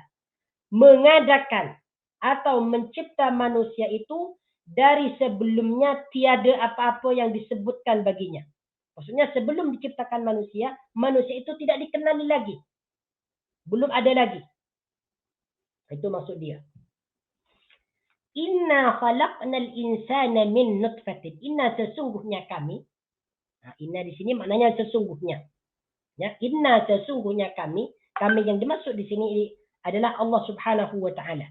mengadakan atau mencipta manusia itu dari sebelumnya tiada apa-apa yang disebutkan baginya. Maksudnya sebelum diciptakan manusia, manusia itu tidak dikenali lagi. Belum ada lagi. Itu maksud dia. Inna khalaqnal insana min nutfatin. Inna sesungguhnya kami. Inna di sini maknanya sesungguhnya. Ya, inna sesungguhnya kami. Kami yang dimaksud di sini adalah Allah Subhanahu wa taala.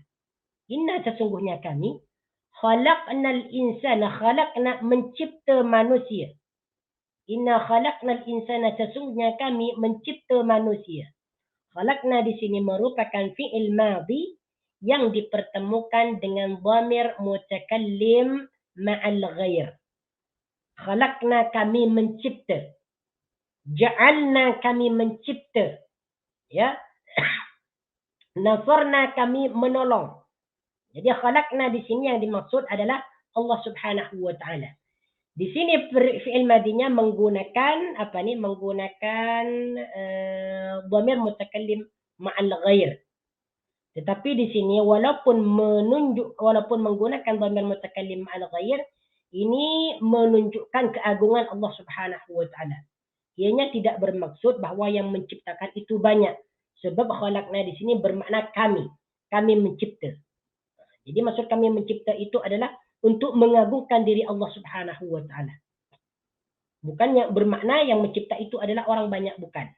Inna sesungguhnya kami khalaqnal insana, khalaqna mencipta manusia. Inna khalaqnal insana, sesungguhnya kami mencipta manusia. Khalaqna di sini merupakan fi'il madhi yang dipertemukan dengan dhamir mutakallim ma'al ghair. Khalaqna kami mencipta. Ja'alna kami mencipta. Ya. Nasarna kami menolong. Jadi khalaqna di sini yang dimaksud adalah Allah Subhanahu wa taala. Di sini fi'il madinya menggunakan menggunakan dhamir mutakallim ma'al ghair. Tetapi di sini walaupun menggunakan dhamir mutakallim ma'al ghair, ini menunjukkan keagungan Allah Subhanahu wa taala. Ianya tidak bermaksud bahawa yang menciptakan itu banyak. Sebab khalaqna di sini bermakna kami. Kami mencipta. Jadi maksud kami mencipta itu adalah untuk mengagungkan diri Allah Subhanahu wa taala. Bukan yang bermakna yang mencipta itu adalah orang banyak, bukan.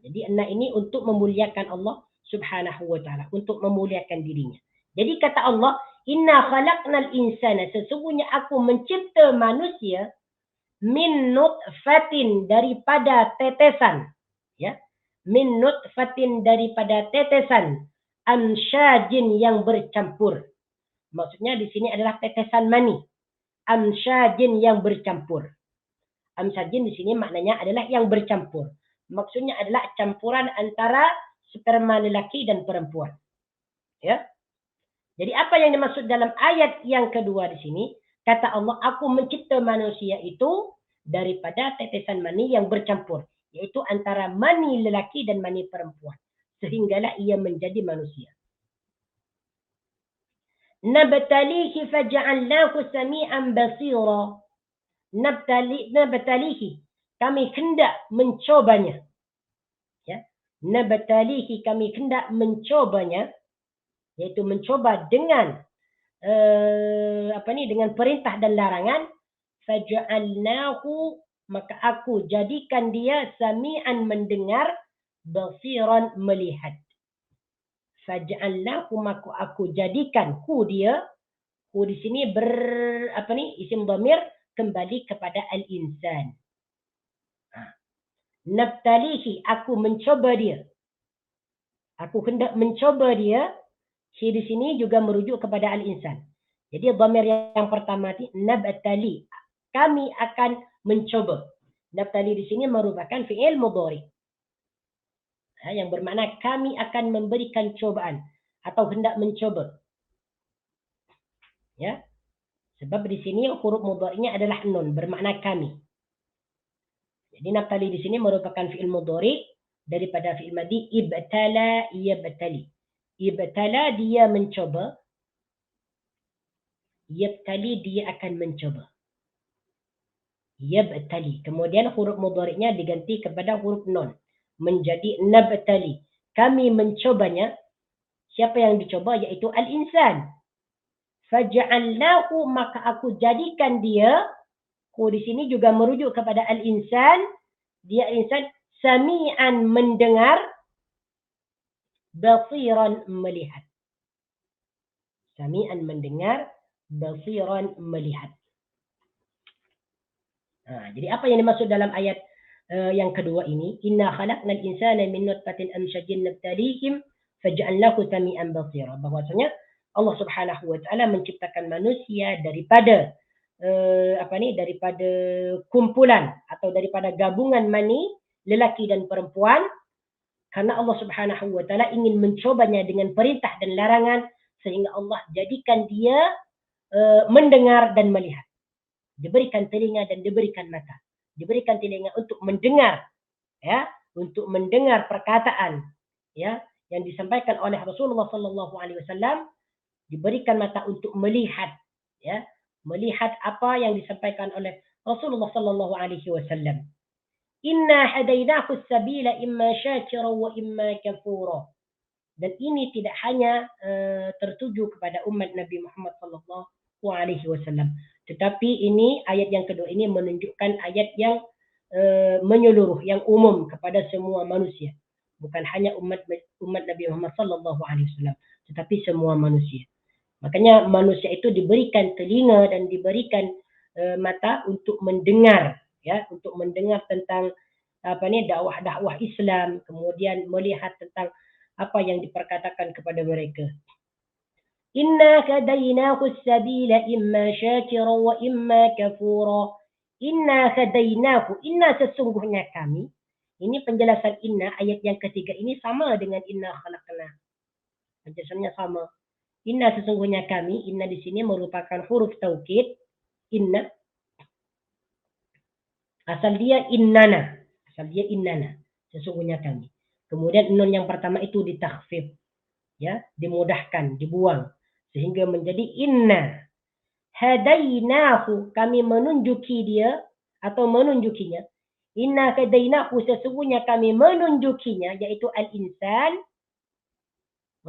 Jadi anak ini untuk memuliakan Allah Subhanahu wa taala, untuk memuliakan dirinya. Jadi kata Allah, "Inna khalaqnal insana", sesungguhnya aku mencipta manusia min nutfatin, daripada tetesan, ya. Min nutfatin, daripada tetesan, amsyajin, yang bercampur. Maksudnya di sini adalah tetesan mani. Amsyajin, yang bercampur. Amsyajin di sini maknanya adalah yang bercampur. Maksudnya adalah campuran antara sperma lelaki dan perempuan. Ya. Jadi apa yang dimaksud dalam ayat yang kedua di sini? Kata Allah, aku mencipta manusia itu daripada tetesan mani yang bercampur, yaitu antara mani lelaki dan mani perempuan, sehinggalah ia menjadi manusia. Nabtalihi faja'alnahu sami'an basira. Nabtalihi, kami hendak mencobanya. Ya. Nabtalihi, kami hendak mencobanya, yaitu mencoba dengan dengan perintah dan larangan. Faja'alnahu, maka aku jadikan dia sami'an, mendengar, basiran, melihat. Faja'alnahu, maka aku jadikan hu dia. Hu di sini isim dhamir kembali kepada al-insan. Nabtalihi, aku mencoba dia. Aku hendak mencoba dia. Hi di sini juga merujuk kepada al-insan. Jadi dhamir yang pertama nabtali, kami akan mencoba. Nabtali di sini merupakan fi'il mudhari. Yang bermakna kami akan memberikan cobaan atau hendak mencoba. Ya. Sebab di sini huruf mudhari'nya adalah nun, bermakna kami. Jadi nabtali di sini merupakan fi'il mudhari daripada fi'il madhi ibtala yabtali. Ibtala, dia mencoba. Yabtali, dia akan mencoba. Yabtali. Kemudian huruf mudhari'nya diganti kepada huruf nun, menjadi nabtali. Kami mencobanya. Siapa yang dicoba? Yaitu al-insan. Faja'alnahu, maka aku jadikan dia. Di sini juga merujuk kepada al-insan. Dia insan, sami'an, mendengar, basiran, melihat. Sami'an, mendengar, basiran, melihat. Jadi apa yang dimaksud dalam ayat yang kedua ini? Inna khalaqnal insana min nutfatin amsyajin nabtalihim faja'alnahu sami'an basira. Bahwasanya Allah Subhanahu wa taala menciptakan manusia daripada daripada kumpulan atau daripada gabungan mani lelaki dan perempuan, karena Allah Subhanahu wa taala ingin mencobanya dengan perintah dan larangan, sehingga Allah jadikan dia mendengar dan melihat. Diberikan telinga dan diberikan mata. Diberikan telinga untuk mendengar, ya, untuk mendengar perkataan, ya, yang disampaikan oleh Rasulullah sallallahu alaihi wasallam. Diberikan mata untuk melihat, ya, melihat apa yang disampaikan oleh Rasulullah sallallahu alaihi wasallam. Inna hadainahu as-sabila imma syakira wa imma kafura. Dan ini tidak hanya tertuju kepada umat Nabi Muhammad sallallahu alaihi wasallam, tetapi ini ayat yang kedua ini menunjukkan ayat yang menyeluruh, yang umum kepada semua manusia, bukan hanya umat Nabi Muhammad sallallahu alaihi wasallam, tetapi semua manusia. Makanya manusia itu diberikan telinga dan diberikan mata untuk mendengar, ya, untuk mendengar tentang dakwah-dakwah Islam, kemudian melihat tentang apa yang diperkatakan kepada mereka. Inna hadainahu as-sabila imma syakira wa imma kafura. Inna hadainahu, inna sesungguhnya kami. Ini penjelasan inna ayat yang ketiga ini sama dengan inna khalaqna. Penjelasannya sama. Inna sesungguhnya kami, inna di sini merupakan huruf taukid. Inna asal dia innana. Asal dia innana. Sesungguhnya kami. Kemudian nun yang pertama itu ditakhfif, ya, dimudahkan, dibuang, sehingga menjadi inna. Hadainahu, kami menunjuki dia atau menunjukinya. Inna hadainahu, sesungguhnya kami menunjukinya, yaitu al-insan,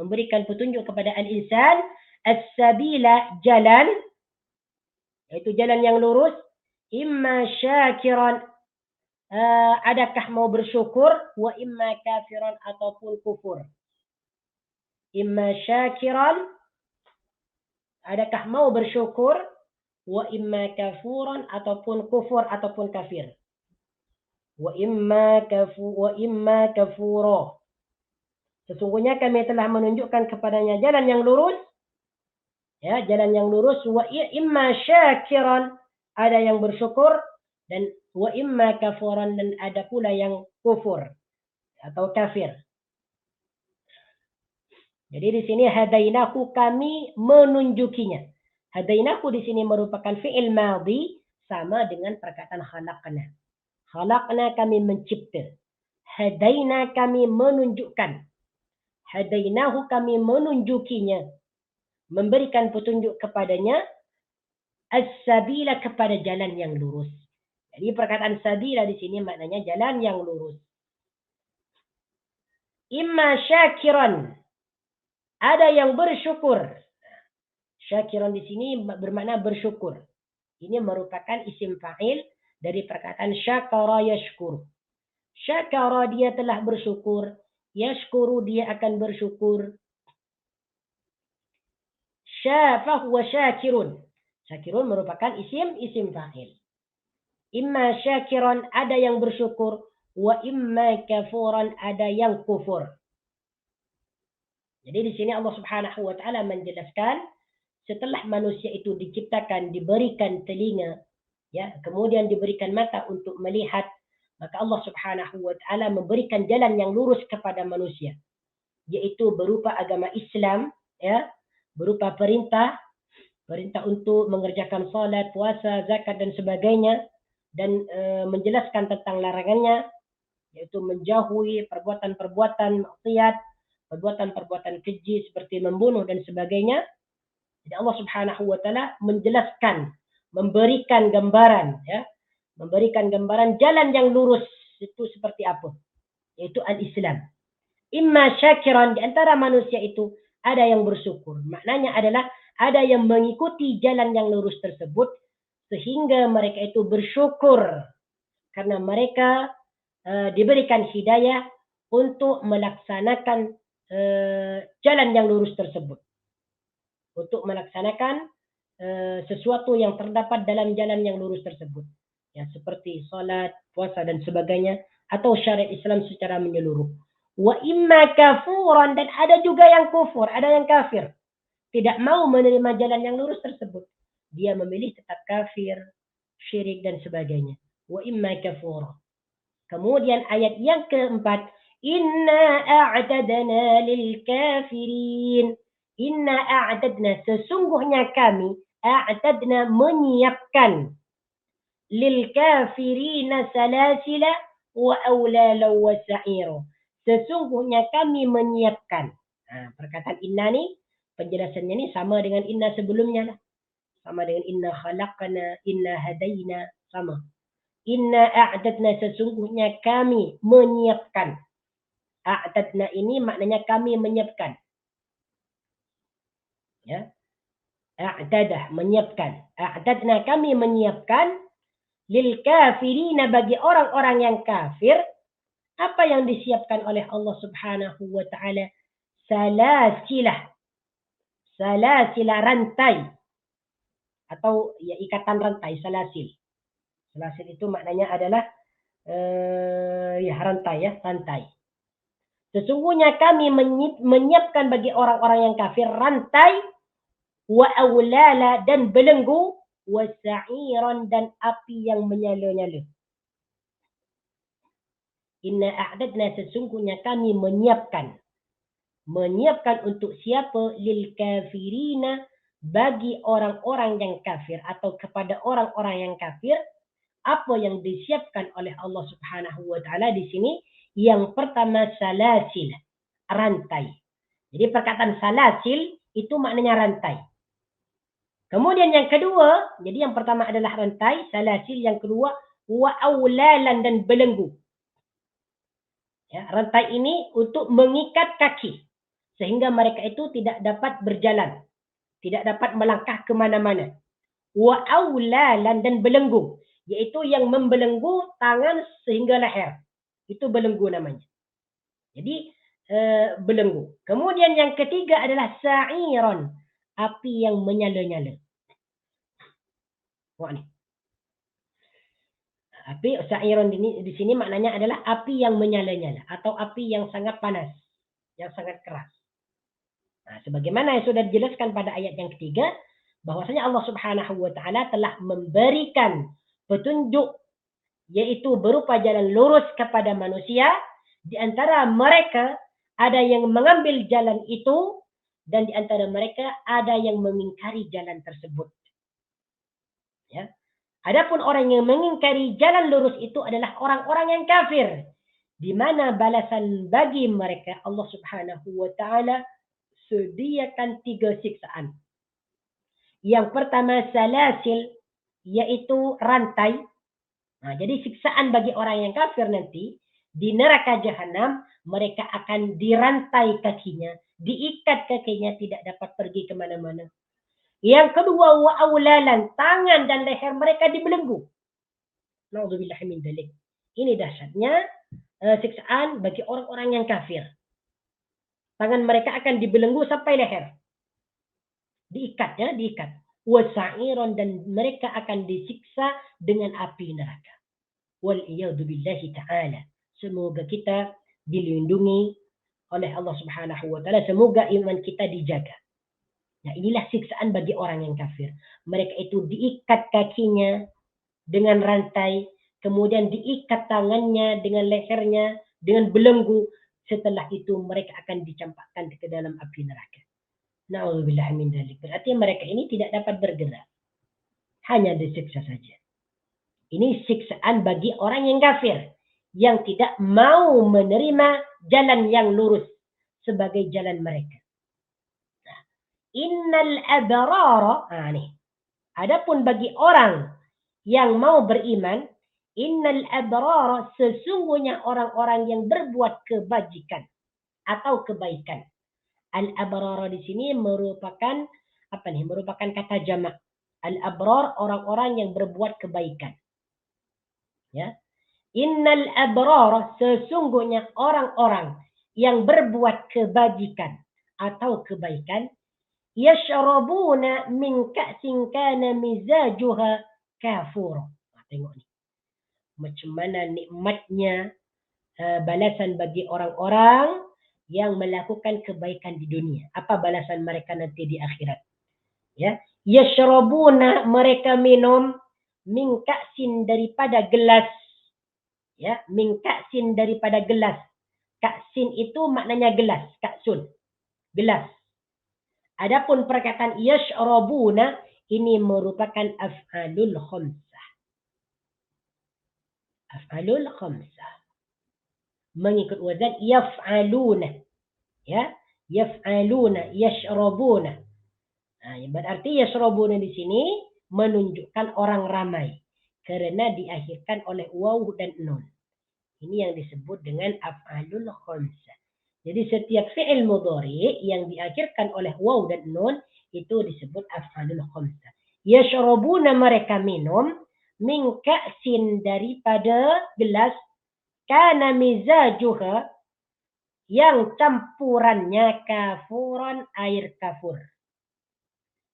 memberikan petunjuk kepada al-insan, as-sabila, jalan, yaitu jalan yang lurus, imma syakiran, adakah mau bersyukur, wa imma kafiran ataupun kufur. Imma syakiran, adakah mau bersyukur, wa imma kafuran ataupun kufur ataupun kafir. Wa imma kafuro. Sesungguhnya kami telah menunjukkan kepadanya jalan yang lurus. Ya, jalan yang lurus. Wa imma syakiran, ada yang bersyukur, dan wa imma kafuran, dan ada pula yang kufur atau kafir. Jadi di sini hadainahu, kami menunjukinya. Hadainahu di sini merupakan fi'il madhi sama dengan perkataan khalaqna. Khalaqna, kami mencipta. Hadaina, kami menunjukkan. Hadainahu, kami menunjukinya. Memberikan petunjuk kepadanya. As-sabila, kepada jalan yang lurus. Jadi perkataan sabila di sini maknanya jalan yang lurus. Imma syakiran, ada yang bersyukur. Syakiran di sini bermakna bersyukur. Ini merupakan isim fa'il dari perkataan syakara yashkur. Syakara, dia telah bersyukur. Yashkuru, dia akan bersyukur. Fahuwa syakirun. Syakirun merupakan isim fa'il. Imma syakiran, ada yang bersyukur. Wa imma kafuran, ada yang kufur. Jadi di sini Allah Subhanahu wa taala menjelaskan, setelah manusia itu diciptakan, diberikan telinga, ya, kemudian diberikan mata untuk melihat, maka Allah Subhanahu wa taala memberikan jalan yang lurus kepada manusia, yaitu berupa agama Islam, ya, berupa perintah untuk mengerjakan salat, puasa, zakat dan sebagainya, dan menjelaskan tentang larangannya, yaitu menjauhi perbuatan-perbuatan maksiat, perbuatan-perbuatan keji seperti membunuh dan sebagainya. Jadi Allah Subhanahu wa taala menjelaskan, memberikan gambaran, ya, memberikan gambaran jalan yang lurus itu seperti apa, yaitu al-Islam. Imma syakiran, di antara manusia itu ada yang bersyukur. Maknanya adalah ada yang mengikuti jalan yang lurus tersebut sehingga mereka itu bersyukur karena mereka diberikan hidayah untuk melaksanakan jalan yang lurus tersebut, untuk melaksanakan sesuatu yang terdapat dalam jalan yang lurus tersebut, ya, seperti salat, puasa dan sebagainya, atau syariat Islam secara menyeluruh. Wa imma kafuran, dan ada juga yang kufur, ada yang kafir, tidak mau menerima jalan yang lurus tersebut, dia memilih tetap kafir, syirik dan sebagainya. Wa imma kafura. Kemudian ayat yang keempat, inna a'tadna lil kafirin. Inna a'tadna, sesungguhnya kami, a'tadna, menyiapkan, lil kafirina salasila wa awlala wa sa'ira. Sesungguhnya kami menyiapkan. Perkataan inna ni, penjelasannya ni sama dengan inna sebelumnya lah. Sama dengan inna khalaqna, inna hadaina, sama. Inna a'tadna, sesungguhnya kami menyiapkan. A'tadna ini maknanya kami menyiapkan. Ya. A'tadah, menyiapkan. A'tadna, kami menyiapkan, lil kafirina, bagi orang-orang yang kafir. Apa yang disiapkan oleh Allah Subhanahu wa taala? Salasilah. Salasilah, rantai. Atau ya, ikatan rantai, salasil. Salasil itu maknanya adalah ya, rantai, ya, rantai. Sesungguhnya kami menyiapkan bagi orang-orang yang kafir rantai, wa awlala, dan belenggu, wa sa'iran, dan api yang menyala-nyala. Inna a'dadna, sesungguhnya kami menyiapkan untuk siapa? Lil kafirina, bagi orang-orang yang kafir, atau kepada orang-orang yang kafir. Apa yang disiapkan oleh Allah Subhanahu wa taala di sini? Yang pertama, salasil, rantai. Jadi perkataan salasil itu maknanya rantai. Kemudian yang kedua, jadi yang pertama adalah rantai, salasil, yang kedua wa aulalan, dan belenggu. Ya, rantai ini untuk mengikat kaki sehingga mereka itu tidak dapat berjalan, tidak dapat melangkah ke mana-mana. Wa aulalan, dan belenggu, yaitu yang membelenggu tangan sehingga leher. Itu belenggu namanya. Jadi belenggu. Kemudian yang ketiga adalah sa'iron, api yang menyala-nyala. Wah nih. Api sa'iron di sini maknanya adalah api yang menyala-nyala atau api yang sangat panas, yang sangat keras. Nah, sebagaimana yang sudah dijelaskan pada ayat yang ketiga, bahwasanya Allah Subhanahu wa taala telah memberikan petunjuk yaitu berupa jalan lurus kepada manusia. Di antara mereka ada yang mengambil jalan itu dan di antara mereka ada yang mengingkari jalan tersebut. Ya. Adapun orang yang mengingkari jalan lurus itu adalah orang-orang yang kafir, di mana balasan bagi mereka Allah Subhanahu wa taala sediakan 3 siksaan. Yang pertama salasil, yaitu rantai. Nah, jadi siksaan bagi orang yang kafir nanti di neraka jahanam, mereka akan dirantai kakinya, diikat kakinya, tidak dapat pergi kemana-mana. Yang kedua, wa aulalan, tangan dan leher mereka dibelenggu. Na'udzubillah min dzalik. Ini dahsyatnya siksaan bagi orang-orang yang kafir. Tangan mereka akan dibelenggu sampai leher. Diikat. Wa sa'iron, dan mereka akan disiksa dengan api neraka. Wal iyadu billahi ta'ala. Semoga kita dilindungi oleh Allah Subhanahu wa taala. Semoga iman kita dijaga. Nah, inilah siksaan bagi orang yang kafir. Mereka itu diikat kakinya dengan rantai, kemudian diikat tangannya dengan lehernya dengan belenggu. Setelah itu mereka akan dicampakkan ke dalam api neraka. Na'udzubillah min dzalik. Berarti mereka ini tidak dapat bergerak. Hanya disiksa saja. Ini siksaan bagi orang yang kafir, yang tidak mau menerima jalan yang lurus sebagai jalan mereka. Nah, innal abrara, nih. Adapun bagi orang yang mau beriman, innal abrara, sesungguhnya orang-orang yang berbuat kebajikan atau kebaikan. Al-abrara di sini merupakan merupakan kata jamak. Al-abrar, orang-orang yang berbuat kebaikan. Ya. Innal abrar, sesungguhnya orang-orang yang berbuat kebajikan atau kebaikan, yashrabuna min ka'sin kana mizajuha kafur. Tengok ni. Macam mana nikmatnya balasan bagi orang-orang yang melakukan kebaikan di dunia. Apa balasan mereka nanti di akhirat? Ya, yashrabuna, mereka minum, min ka'sin, daripada gelas. Ya, min ka'sin, daripada gelas. Ka'sin itu maknanya gelas, ka'sun, gelas. Adapun perkataan yashrabuna ini merupakan af'alul khamsah. Af'alul khamsah. Mengikut wazan yaf'aluna. Ya, yaf'aluna, yashrabuna. Nah, berarti yashrabuna di sini menunjukkan orang ramai karena diakhirkan oleh waw dan nun. Ini yang disebut dengan af'alul khamsah. Jadi setiap fi'il mudhari yang diakhirkan oleh waw dan nun itu disebut af'alul khamsah. Yashrabuna, mereka minum, min ka'sin, daripada gelas, kana mizajuha, yang campurannya kafuran, air kafur.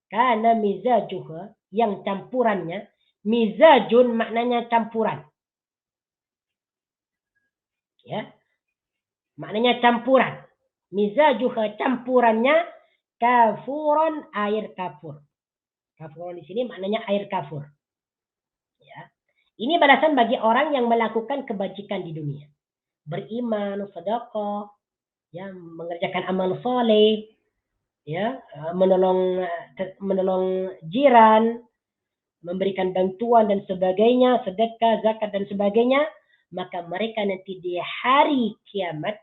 Kana mizajuha, yang campurannya, mizajun maknanya campuran. Ya. Maknanya campuran. Mizajuha, campurannya, kafuran, air kafur. Kafuran di sini maknanya air kafur. Ya. Ini balasan bagi orang yang melakukan kebajikan di dunia. Beriman, sedekah, ya, mengerjakan amal soleh, ya, menolong jiran, memberikan bantuan dan sebagainya, sedekah, zakat dan sebagainya, maka mereka nanti di hari kiamat,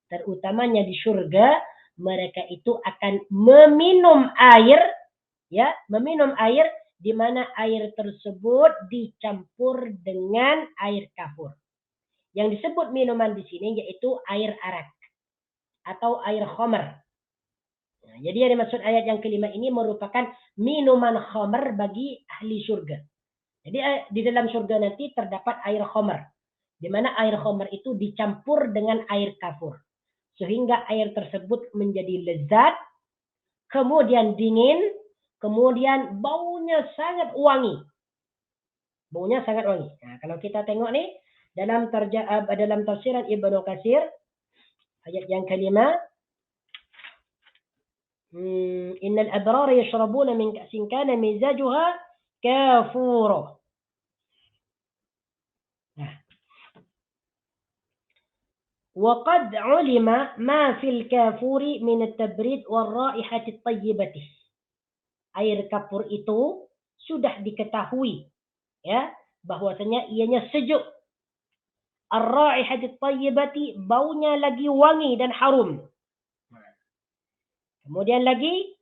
terutamanya di surga, mereka itu akan meminum air, ya, meminum air di mana air tersebut dicampur dengan air kafur. Yang disebut minuman di sini yaitu air arak atau air khamar. Nah, jadi yang dimaksud ayat yang kelima ini merupakan minuman khamar bagi ahli surga. Jadi di dalam surga nanti terdapat air khamar, di mana air khamar itu dicampur dengan air kafur, sehingga air tersebut menjadi lezat, kemudian dingin, kemudian baunya sangat wangi. Baunya sangat wangi. Nah, kalau kita tengok nih dalam dalam tafsiran Ibnu Katsir ayat yang kelima, innal abrara yashrabuna min ka'sin kana mizajuha kafura. Nah, وقد علم ما في الكافور من التبريد والرائحة الطيبة. Air kafur itu sudah diketahui, ya, bahwasanya ianya sejuk. Ar-raihati thayyibati, baunya lagi wangi dan harum. Kemudian lagi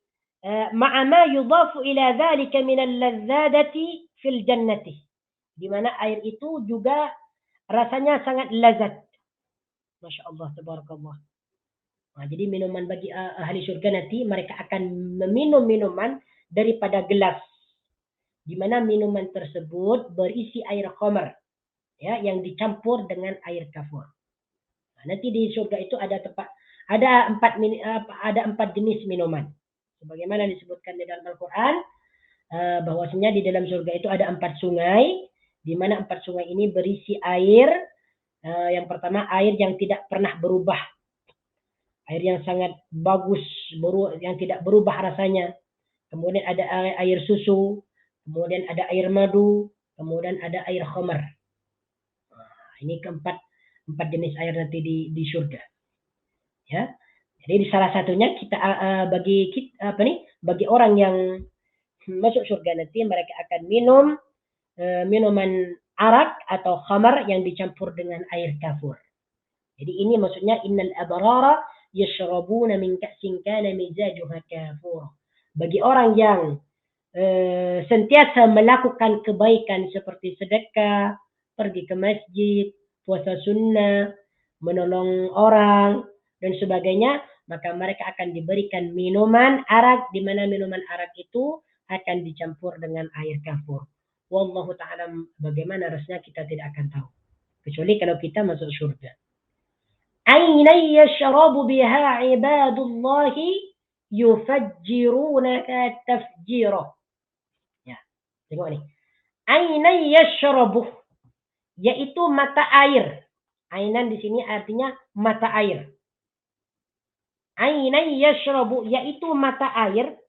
ma'a ma yudhafu ila dzalika min al-ladzati fil jannati. Di mana air itu juga rasanya sangat lezat. Masya Allah, tabarakallah. Nah, jadi minuman bagi ahli surga nanti mereka akan meminum minuman daripada gelas, di mana minuman tersebut berisi air khamar, ya, yang dicampur dengan air kafur. Nah, nanti di surga itu ada empat jenis minuman, sebagaimana disebutkan di dalam Al-Quran, bahwasanya di dalam surga itu ada 4 sungai, di mana 4 sungai ini berisi air. Yang pertama, air yang tidak pernah berubah, air yang sangat bagus, yang tidak berubah rasanya. Kemudian ada air susu, kemudian ada air madu, kemudian ada air khamar. Ini empat jenis air nanti di surga. Ya. Jadi di salah satunya kita bagi orang yang masuk surga nanti mereka akan minum minuman arak atau khamar yang dicampur dengan air kafur. Jadi ini maksudnya innal abrara yashrabuna min ka'sin kana mizajuha kafur. Bagi orang yang sentiasa melakukan kebaikan seperti sedekah, pergi ke masjid, puasa sunnah, menolong orang, dan sebagainya, maka mereka akan diberikan minuman arak, di mana minuman arak itu akan dicampur dengan air kafur. Wallahu ta'ala, bagaimana rasanya kita tidak akan tahu. Kecuali kalau kita masuk surga. Ainan yashrabu biha ibadullahi yufajjirunaka tafjira. Ya, tengok nih. Ainan yashrabu, yaitu mata air. Ainan di sini artinya mata air. Ainan yashrabu, yaitu mata air.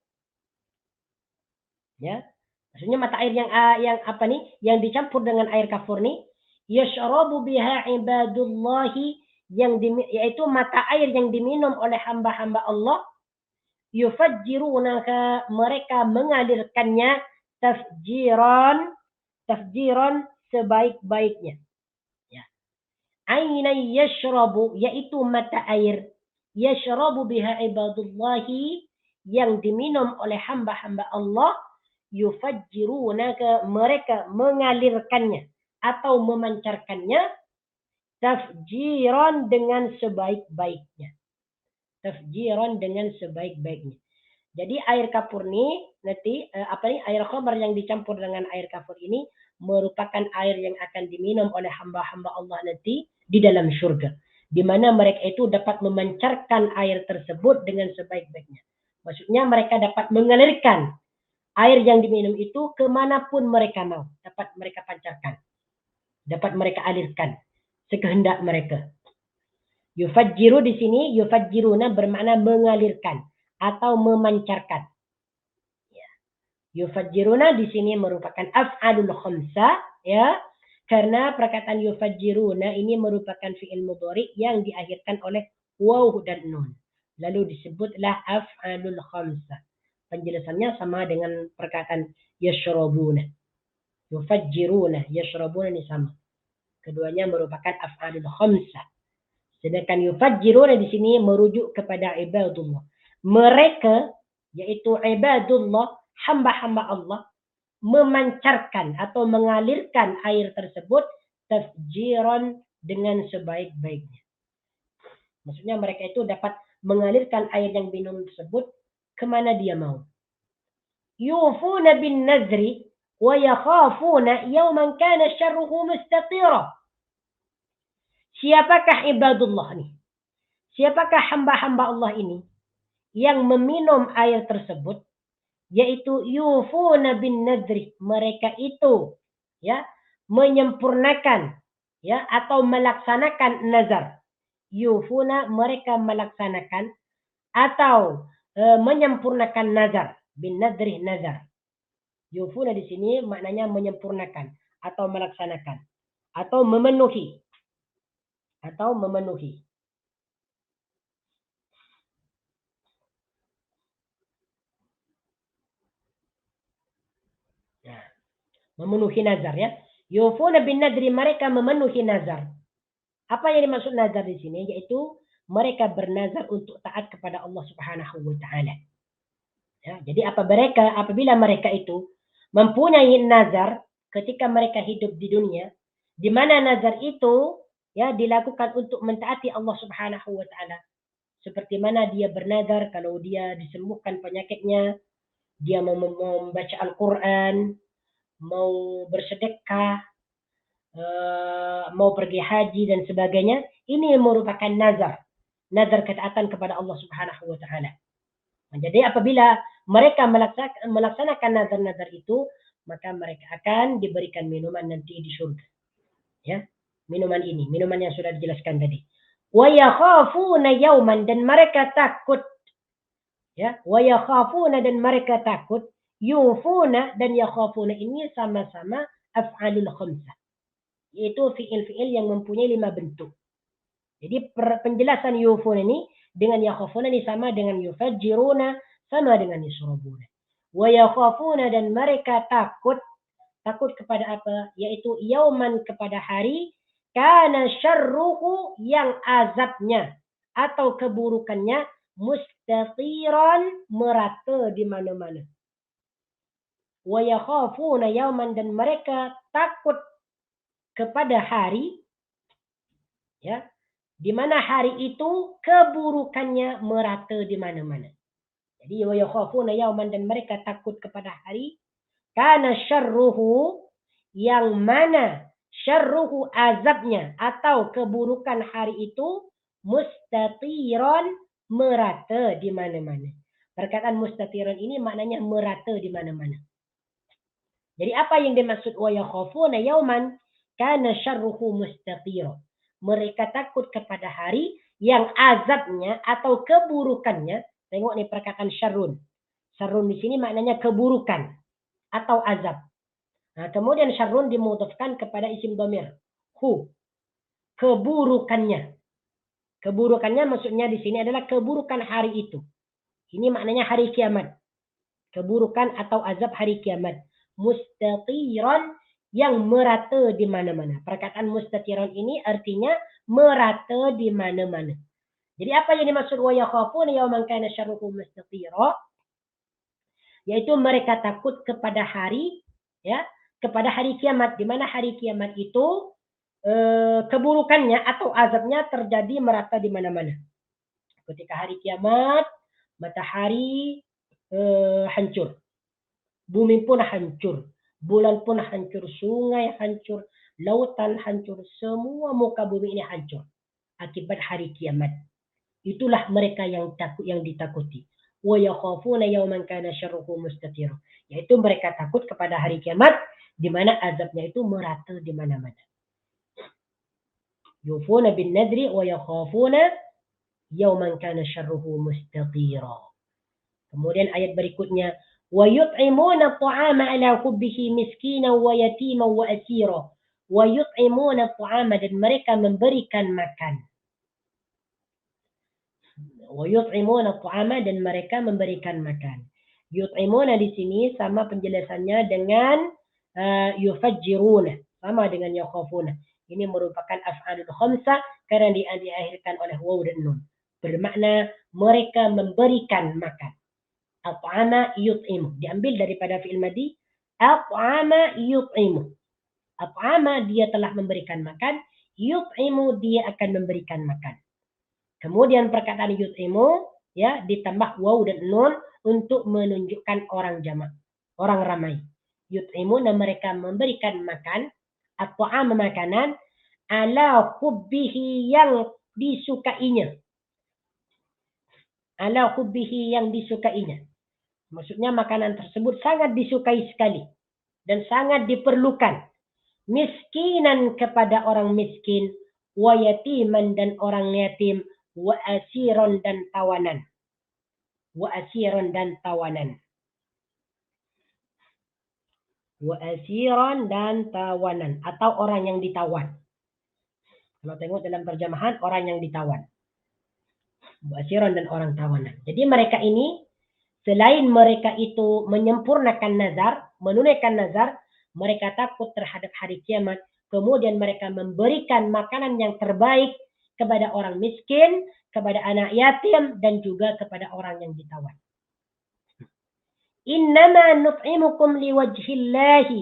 Ya. Maksudnya mata air yang apa nih? Yang dicampur dengan air kafur nih. Yashrabu biha ibadullahi, yaitu mata air yang diminum oleh hamba-hamba Allah. Yufajjirunaka, mereka mengalirkannya tafjiran sebaik-baiknya. Ya. Ainan yashrabu, yaitu mata air. Yashrabu biha ibadullahi, yang diminum oleh hamba-hamba Allah. Yufajjirunaka, mereka mengalirkannya atau memancarkannya tafjiran dengan sebaik-baiknya. Tafjiran dengan sebaik-baiknya. Jadi air kafur ini nanti air khamar yang dicampur dengan air kafur ini merupakan air yang akan diminum oleh hamba-hamba Allah nanti di dalam surga, di mana mereka itu dapat memancarkan air tersebut dengan sebaik-baiknya. Maksudnya mereka dapat mengalirkan air yang diminum itu kemanapun mereka mau, dapat mereka pancarkan, dapat mereka alirkan sekehendak mereka. Yufajjiru di sini, yufajjiruna bermakna mengalirkan atau memancarkan. Ya. Yufajjiruna di sini merupakan af'alul khamsa, ya, karena perkataan yufajjiruna ini merupakan fi'il mudhari yang diakhirkan oleh waw dan nun. Lalu disebutlah af'alul khamsa. Penjelasannya sama dengan perkataan yashrabuna. Yufajjiruna, yashrabuna ini sama. Keduanya merupakan af'alul khamsa. Sedangkan yufajjiruna di sini merujuk kepada ibadullah. Mereka, yaitu ibadullah, hamba-hamba Allah, memancarkan atau mengalirkan air tersebut tafjiran dengan sebaik-baiknya. Maksudnya mereka itu dapat mengalirkan air yang minum tersebut kemana dia mau. Yufuna bin nazri, wa yakhafuna yawman kana syarruhu mustatira. Siapakah ibadullah ini? Siapakah hamba-hamba Allah ini yang meminum air tersebut? Yaitu yufuna bin nadri. Mereka itu ya menyempurnakan ya atau melaksanakan nazar. Yufuna, mereka melaksanakan atau menyempurnakan nazar. Bin nadri, nazar. Yufuna di sini maknanya menyempurnakan atau melaksanakan atau memenuhi. Atau memenuhi. Nah, memenuhi nazar ya. Yufuna bin nadri, mereka memenuhi nazar. Apa yang dimaksud nazar di sini? Yaitu mereka bernazar untuk taat kepada Allah Subhanahu wa taala. Ya, jadi apabila mereka itu mempunyai nazar ketika mereka hidup di dunia, di mana nazar itu ya dilakukan untuk mentaati Allah Subhanahu wa taala. Seperti mana dia bernazar kalau dia disembuhkan penyakitnya, dia mau membaca Al-Quran, mau bersedekah, mau pergi haji dan sebagainya. Ini merupakan nazar ketaatan kepada Allah Subhanahu wa taala. Jadi apabila mereka melaksanakan nazar-nazar itu, maka mereka akan diberikan minuman nanti di surga. Ya, minuman yang sudah dijelaskan tadi. Wa yakhafuna yauman, dan mereka takut. Ya, wa yakhafuna, dan mereka takut. Yufuna dan yakhafuna ini sama-sama af'alul khamsah. Yaitu fi'il-fi'il yang mempunyai 5 bentuk. Jadi penjelasan yufuna ini dengan yakhafuna ini sama dengan yufajjiruna, sama dengan yusrabuna. Wa yakhafuna, dan mereka takut kepada apa? Yaitu yauman, kepada hari, kana syarruhu, yang azabnya atau keburukannya mustatiran, merata di mana-mana. Wa yakhafuna yauman, dan mereka takut kepada hari ya, di mana hari itu keburukannya merata di mana-mana. Jadi wa yakhafuna yauman, dan mereka takut kepada hari, kana syarruhu, yang mana syarruhu, azabnya atau keburukan hari itu mustatiran, merata di mana-mana. Perkataan mustatiran ini maknanya merata di mana-mana. Jadi apa yang dimaksud wa yakhafuna yauman kana syarruhu mustatiran? Mereka takut kepada hari yang azabnya atau keburukannya. Tengok nih perkataan syarrun. Syarrun di sini maknanya keburukan atau azab. Nah, kemudian syarrun dimudhafkan kepada isim dhamir. Hu. Keburukannya. Keburukannya maksudnya di sini adalah keburukan hari itu. Ini maknanya hari kiamat. Keburukan atau azab hari kiamat. Mustatiran, yang merata di mana-mana. Perkataan mustatiran ini artinya merata di mana-mana. Jadi apa yang dimaksud wa yakhafuna yauman kana syarruhu mustatira? Yaitu mereka takut kepada hari ya, kepada hari kiamat, di mana hari kiamat itu keburukannya atau azabnya terjadi merata di mana-mana. Ketika hari kiamat, matahari hancur. Bumi pun hancur, bulan pun hancur, sungai hancur, lautan hancur, semua muka bumi ini hancur akibat hari kiamat. Itulah mereka yang takut, yang ditakuti. Wa yakhafuna yauman kana syarruhu mustatira. Yaitu mereka takut kepada hari kiamat di mana azabnya itu merata di mana-mana. Yufuna bin nadri wa yakhafuna yauman kana syarruhu mustatira. Kemudian ayat berikutnya, wa yut'imuna at'ama ala hubbihi miskinan wa yatiman wa asira. Wa yut'imuna at'ama, dan mereka memberikan makan. Wa yut'imuna at'ama, dan mereka memberikan makan. Yut'imuna di sini sama penjelasannya dengan yufajjiruna, sama dengan yakhafuna. Ini merupakan af'alul khamsah karena diakhirkan oleh waw dan nun. Bermakna mereka memberikan makan. At'ama yut'imu, diambil daripada fi'il madhi. At'ama yut'imu. At'ama, dia telah memberikan makan. Yut'imu, dia akan memberikan makan. Kemudian perkataan yut'imu ya ditambah waw dan nun untuk menunjukkan orang jamak, orang ramai. yut'imuna mereka memberikan makan atau makanan ala hubbihi yang disukainya. Ala hubbihi yang disukainya. Maksudnya makanan tersebut sangat disukai sekali dan sangat diperlukan. Miskinan kepada orang miskin, wa yatiman dan orang yatim, wa asiran dan tawanan. Wa asiran dan tawanan. Wa asiran dan tawanan atau orang yang ditawan. Kalau tengok dalam terjemahan orang yang ditawan. Wa asiran dan orang tawanan. Jadi mereka ini selain mereka itu menyempurnakan nazar, menunaikan nazar, mereka takut terhadap hari kiamat. Kemudian mereka memberikan makanan yang terbaik kepada orang miskin, kepada anak yatim, dan juga kepada orang yang ditawan. Innama nut'imukum liwajhillahi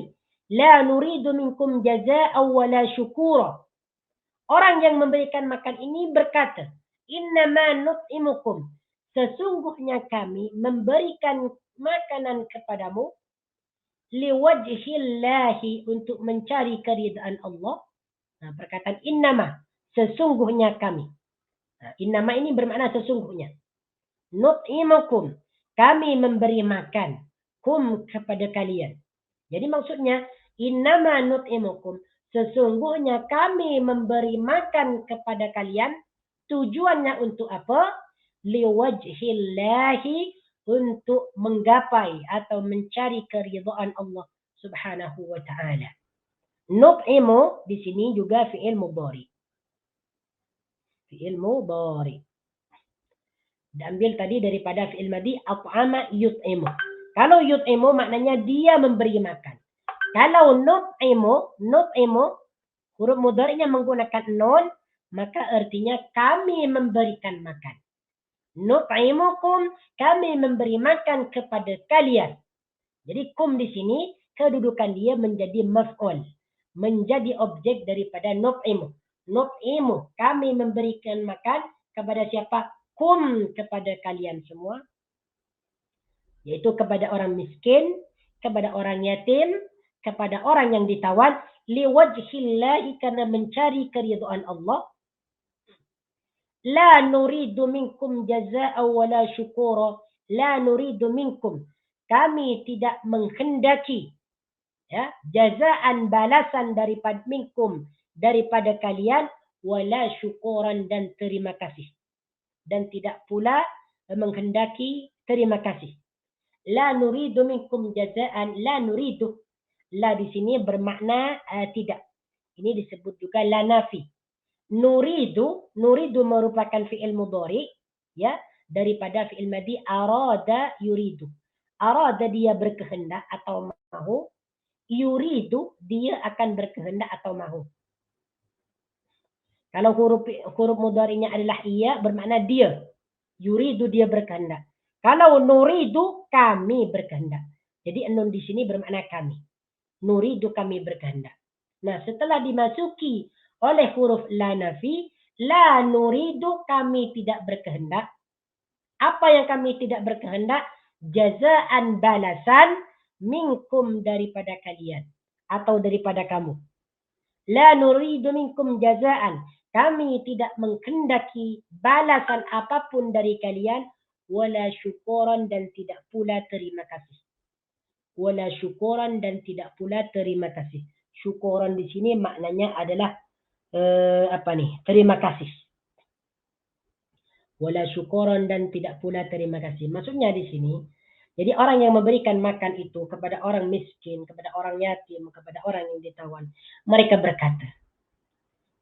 la nuridu minkum jazaa'a wala syukura. Orang yang memberikan makan ini berkata, innama nut'imukum, sesungguhnya kami memberikan makanan kepadamu liwajhillahi untuk mencari keridhaan Allah. Nah, perkataan innama, sesungguhnya kami. Nah, innama ini bermakna sesungguhnya. Nut'imukum, kami memberi makan kum kepada kalian. Jadi maksudnya innama nut'imukum, sesungguhnya kami memberi makan kepada kalian. Tujuannya untuk apa? Liwajhillahi, untuk menggapai atau mencari keridhaan Allah Subhanahu wa taala. Nut'imu di sini juga fi'il mudhari. Fi'il mudhari. Diambil tadi daripada fi'il madhi at'ama yut'imu. Kalau yut'imu maknanya dia memberi makan. Kalau nut'imu huruf mudhari'nya menggunakan nun, maka artinya kami memberikan makan. Nut'imukum, kami memberi makan kepada kalian. Jadi kum di sini kedudukan dia menjadi maf'ul, menjadi objek daripada nut'imu. Nut'imu, kami memberikan makan kepada siapa? Kum, kepada kalian semua. Yaitu kepada orang miskin, kepada orang yatim, kepada orang yang ditawan, liwajhillahi, karena mencari keridhaan Allah. La nuridu minkum jazaa'a wala syukura. La nuridu minkum, kami tidak menghendaki jazaan, balasan daripada minkum, daripada kalian, wala syukuran, dan terima kasih. Dan tidak pula menghendaki terima kasih. La nuridu minkum jazaan, la nuridu. La di sini bermakna tidak. Ini disebut juga la nafi. Nuridu merupakan fi'il mudhari ya, daripada fi'il madhi arada yuridu. Arada dia berkehendak atau mahu, yuridu dia akan berkehendak atau mahu. Kalau huruf mudhari'nya adalah iya, bermakna dia. Yuridu dia berkehendak. Kalau nuridu kami berkehendak. Jadi nun di sini bermakna kami. Nuridu kami berkehendak. Nah, setelah dimasuki oleh huruf la nafi, la nuridu kami tidak berkehendak. Apa yang kami tidak berkehendak? Jazaan, balasan, minkum daripada kalian atau daripada kamu. La nuridu minkum jazaan, kami tidak menghendaki balasan apapun dari kalian, wala syukuran, dan tidak pula terima kasih. Wala syukuran, dan tidak pula terima kasih. Syukuran di sini maknanya adalah terima kasih. Wala syukuran, dan tidak pula terima kasih. Maksudnya di sini, jadi orang yang memberikan makan itu kepada orang miskin, kepada orang yatim, kepada orang yang ditawan, mereka berkata,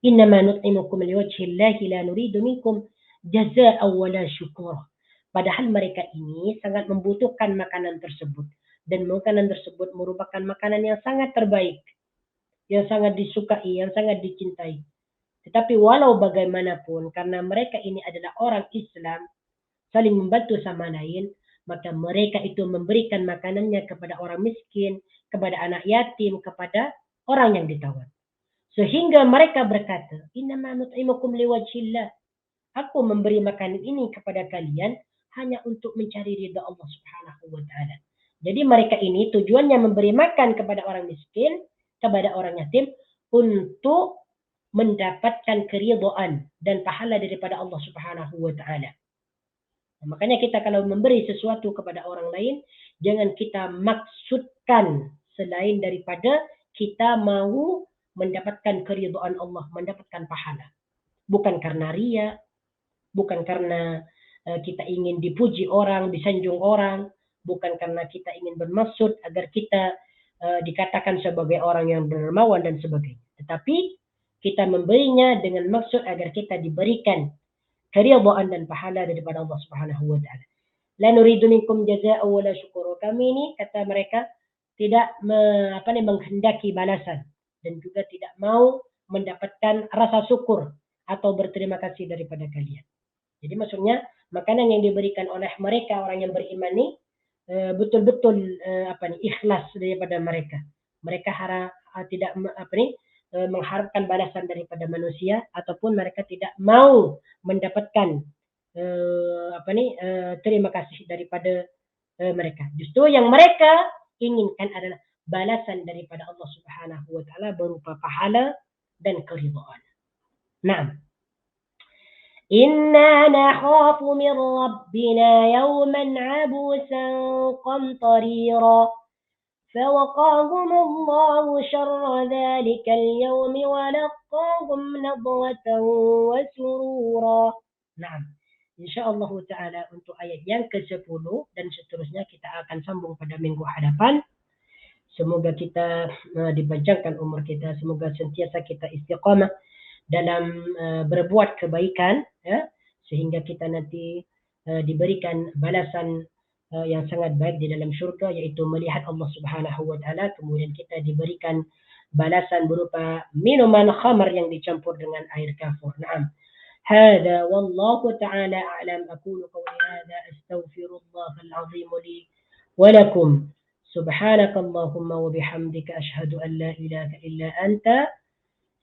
innama nut'imukum liwajhillahi la nuridu minkum jazaa'a wala syukura. Padahal mereka ini sangat membutuhkan makanan tersebut, dan makanan tersebut merupakan makanan yang sangat terbaik, yang sangat disukai, yang sangat dicintai. Tetapi walau bagaimanapun, karena mereka ini adalah orang Islam, saling membantu sama lain, maka mereka itu memberikan makanannya kepada orang miskin, kepada anak yatim, kepada orang yang ditawan. Sehingga mereka berkata, innama nut'imukum liwajhillah. Aku memberi makanan ini kepada kalian hanya untuk mencari ridha Allah Subhanahu wa taala. Jadi mereka ini tujuannya memberi makan kepada orang miskin, kepada orang yatim, untuk mendapatkan keridhaan dan pahala daripada Allah Subhanahu wa taala. Nah, makanya kita kalau memberi sesuatu kepada orang lain, jangan kita maksudkan selain daripada kita mau mendapatkan keridhaan Allah, mendapatkan pahala. Bukan karena ria, bukan karena kita ingin dipuji orang, disanjung orang, bukan karena kita ingin bermaksud agar kita dikatakan sebagai orang yang dermawan dan sebagainya. Tetapi kita memberinya dengan maksud agar kita diberikan keridhaan dan pahala daripada Allah Subhanahu wa taala. La nuridu minkum jazaa'an wala syukura. Kami ini kata mereka tidak menghendaki balasan dan juga tidak mau mendapatkan rasa syukur atau berterima kasih daripada kalian. Jadi maksudnya makanan yang diberikan oleh mereka orang yang beriman ini betul-betul ikhlas daripada mereka. Mereka tidak mengharapkan balasan daripada manusia ataupun mereka tidak mau mendapatkan terima kasih daripada mereka. Justru yang mereka inginkan adalah balasan daripada Allah Subhanahu wa taala berupa pahala dan keridhaan. Naam. Inna nakhafu min rabbina yawman 'abusan qamtarira. فوقاهم الله شر ذلك اليوم ولقاهم نضرة وسرورا. Naam. InsyaAllah ta'ala untuk ayat yang ke-10 dan seterusnya kita akan sambung pada minggu hadapan. Semoga kita dipanjangkan umur kita, semoga sentiasa kita istiqamah dalam berbuat kebaikan, ya, sehingga kita nanti diberikan balasan yang sangat baik di dalam syurga, yaitu melihat Allah Subhanahu wa taala, kemudian kita diberikan balasan berupa minuman khamar yang dicampur dengan air kafur. Naam. هذا والله تعالى أعلم. أقول قولي هذا أستغفر الله العظيم لي ولكم. سبحانك اللهم وبحمدك أشهد أن لا إله إلا أنت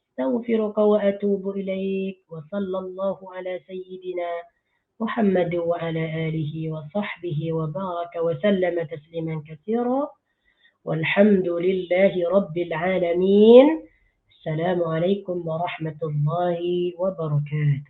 أستغفرك وأتوب إليك. وصلى الله على سيدنا محمد وعلى آله وصحبه وبارك وسلم تسليما كثيرا والحمد لله رب العالمين. السلام عليكم ورحمة الله وبركاته.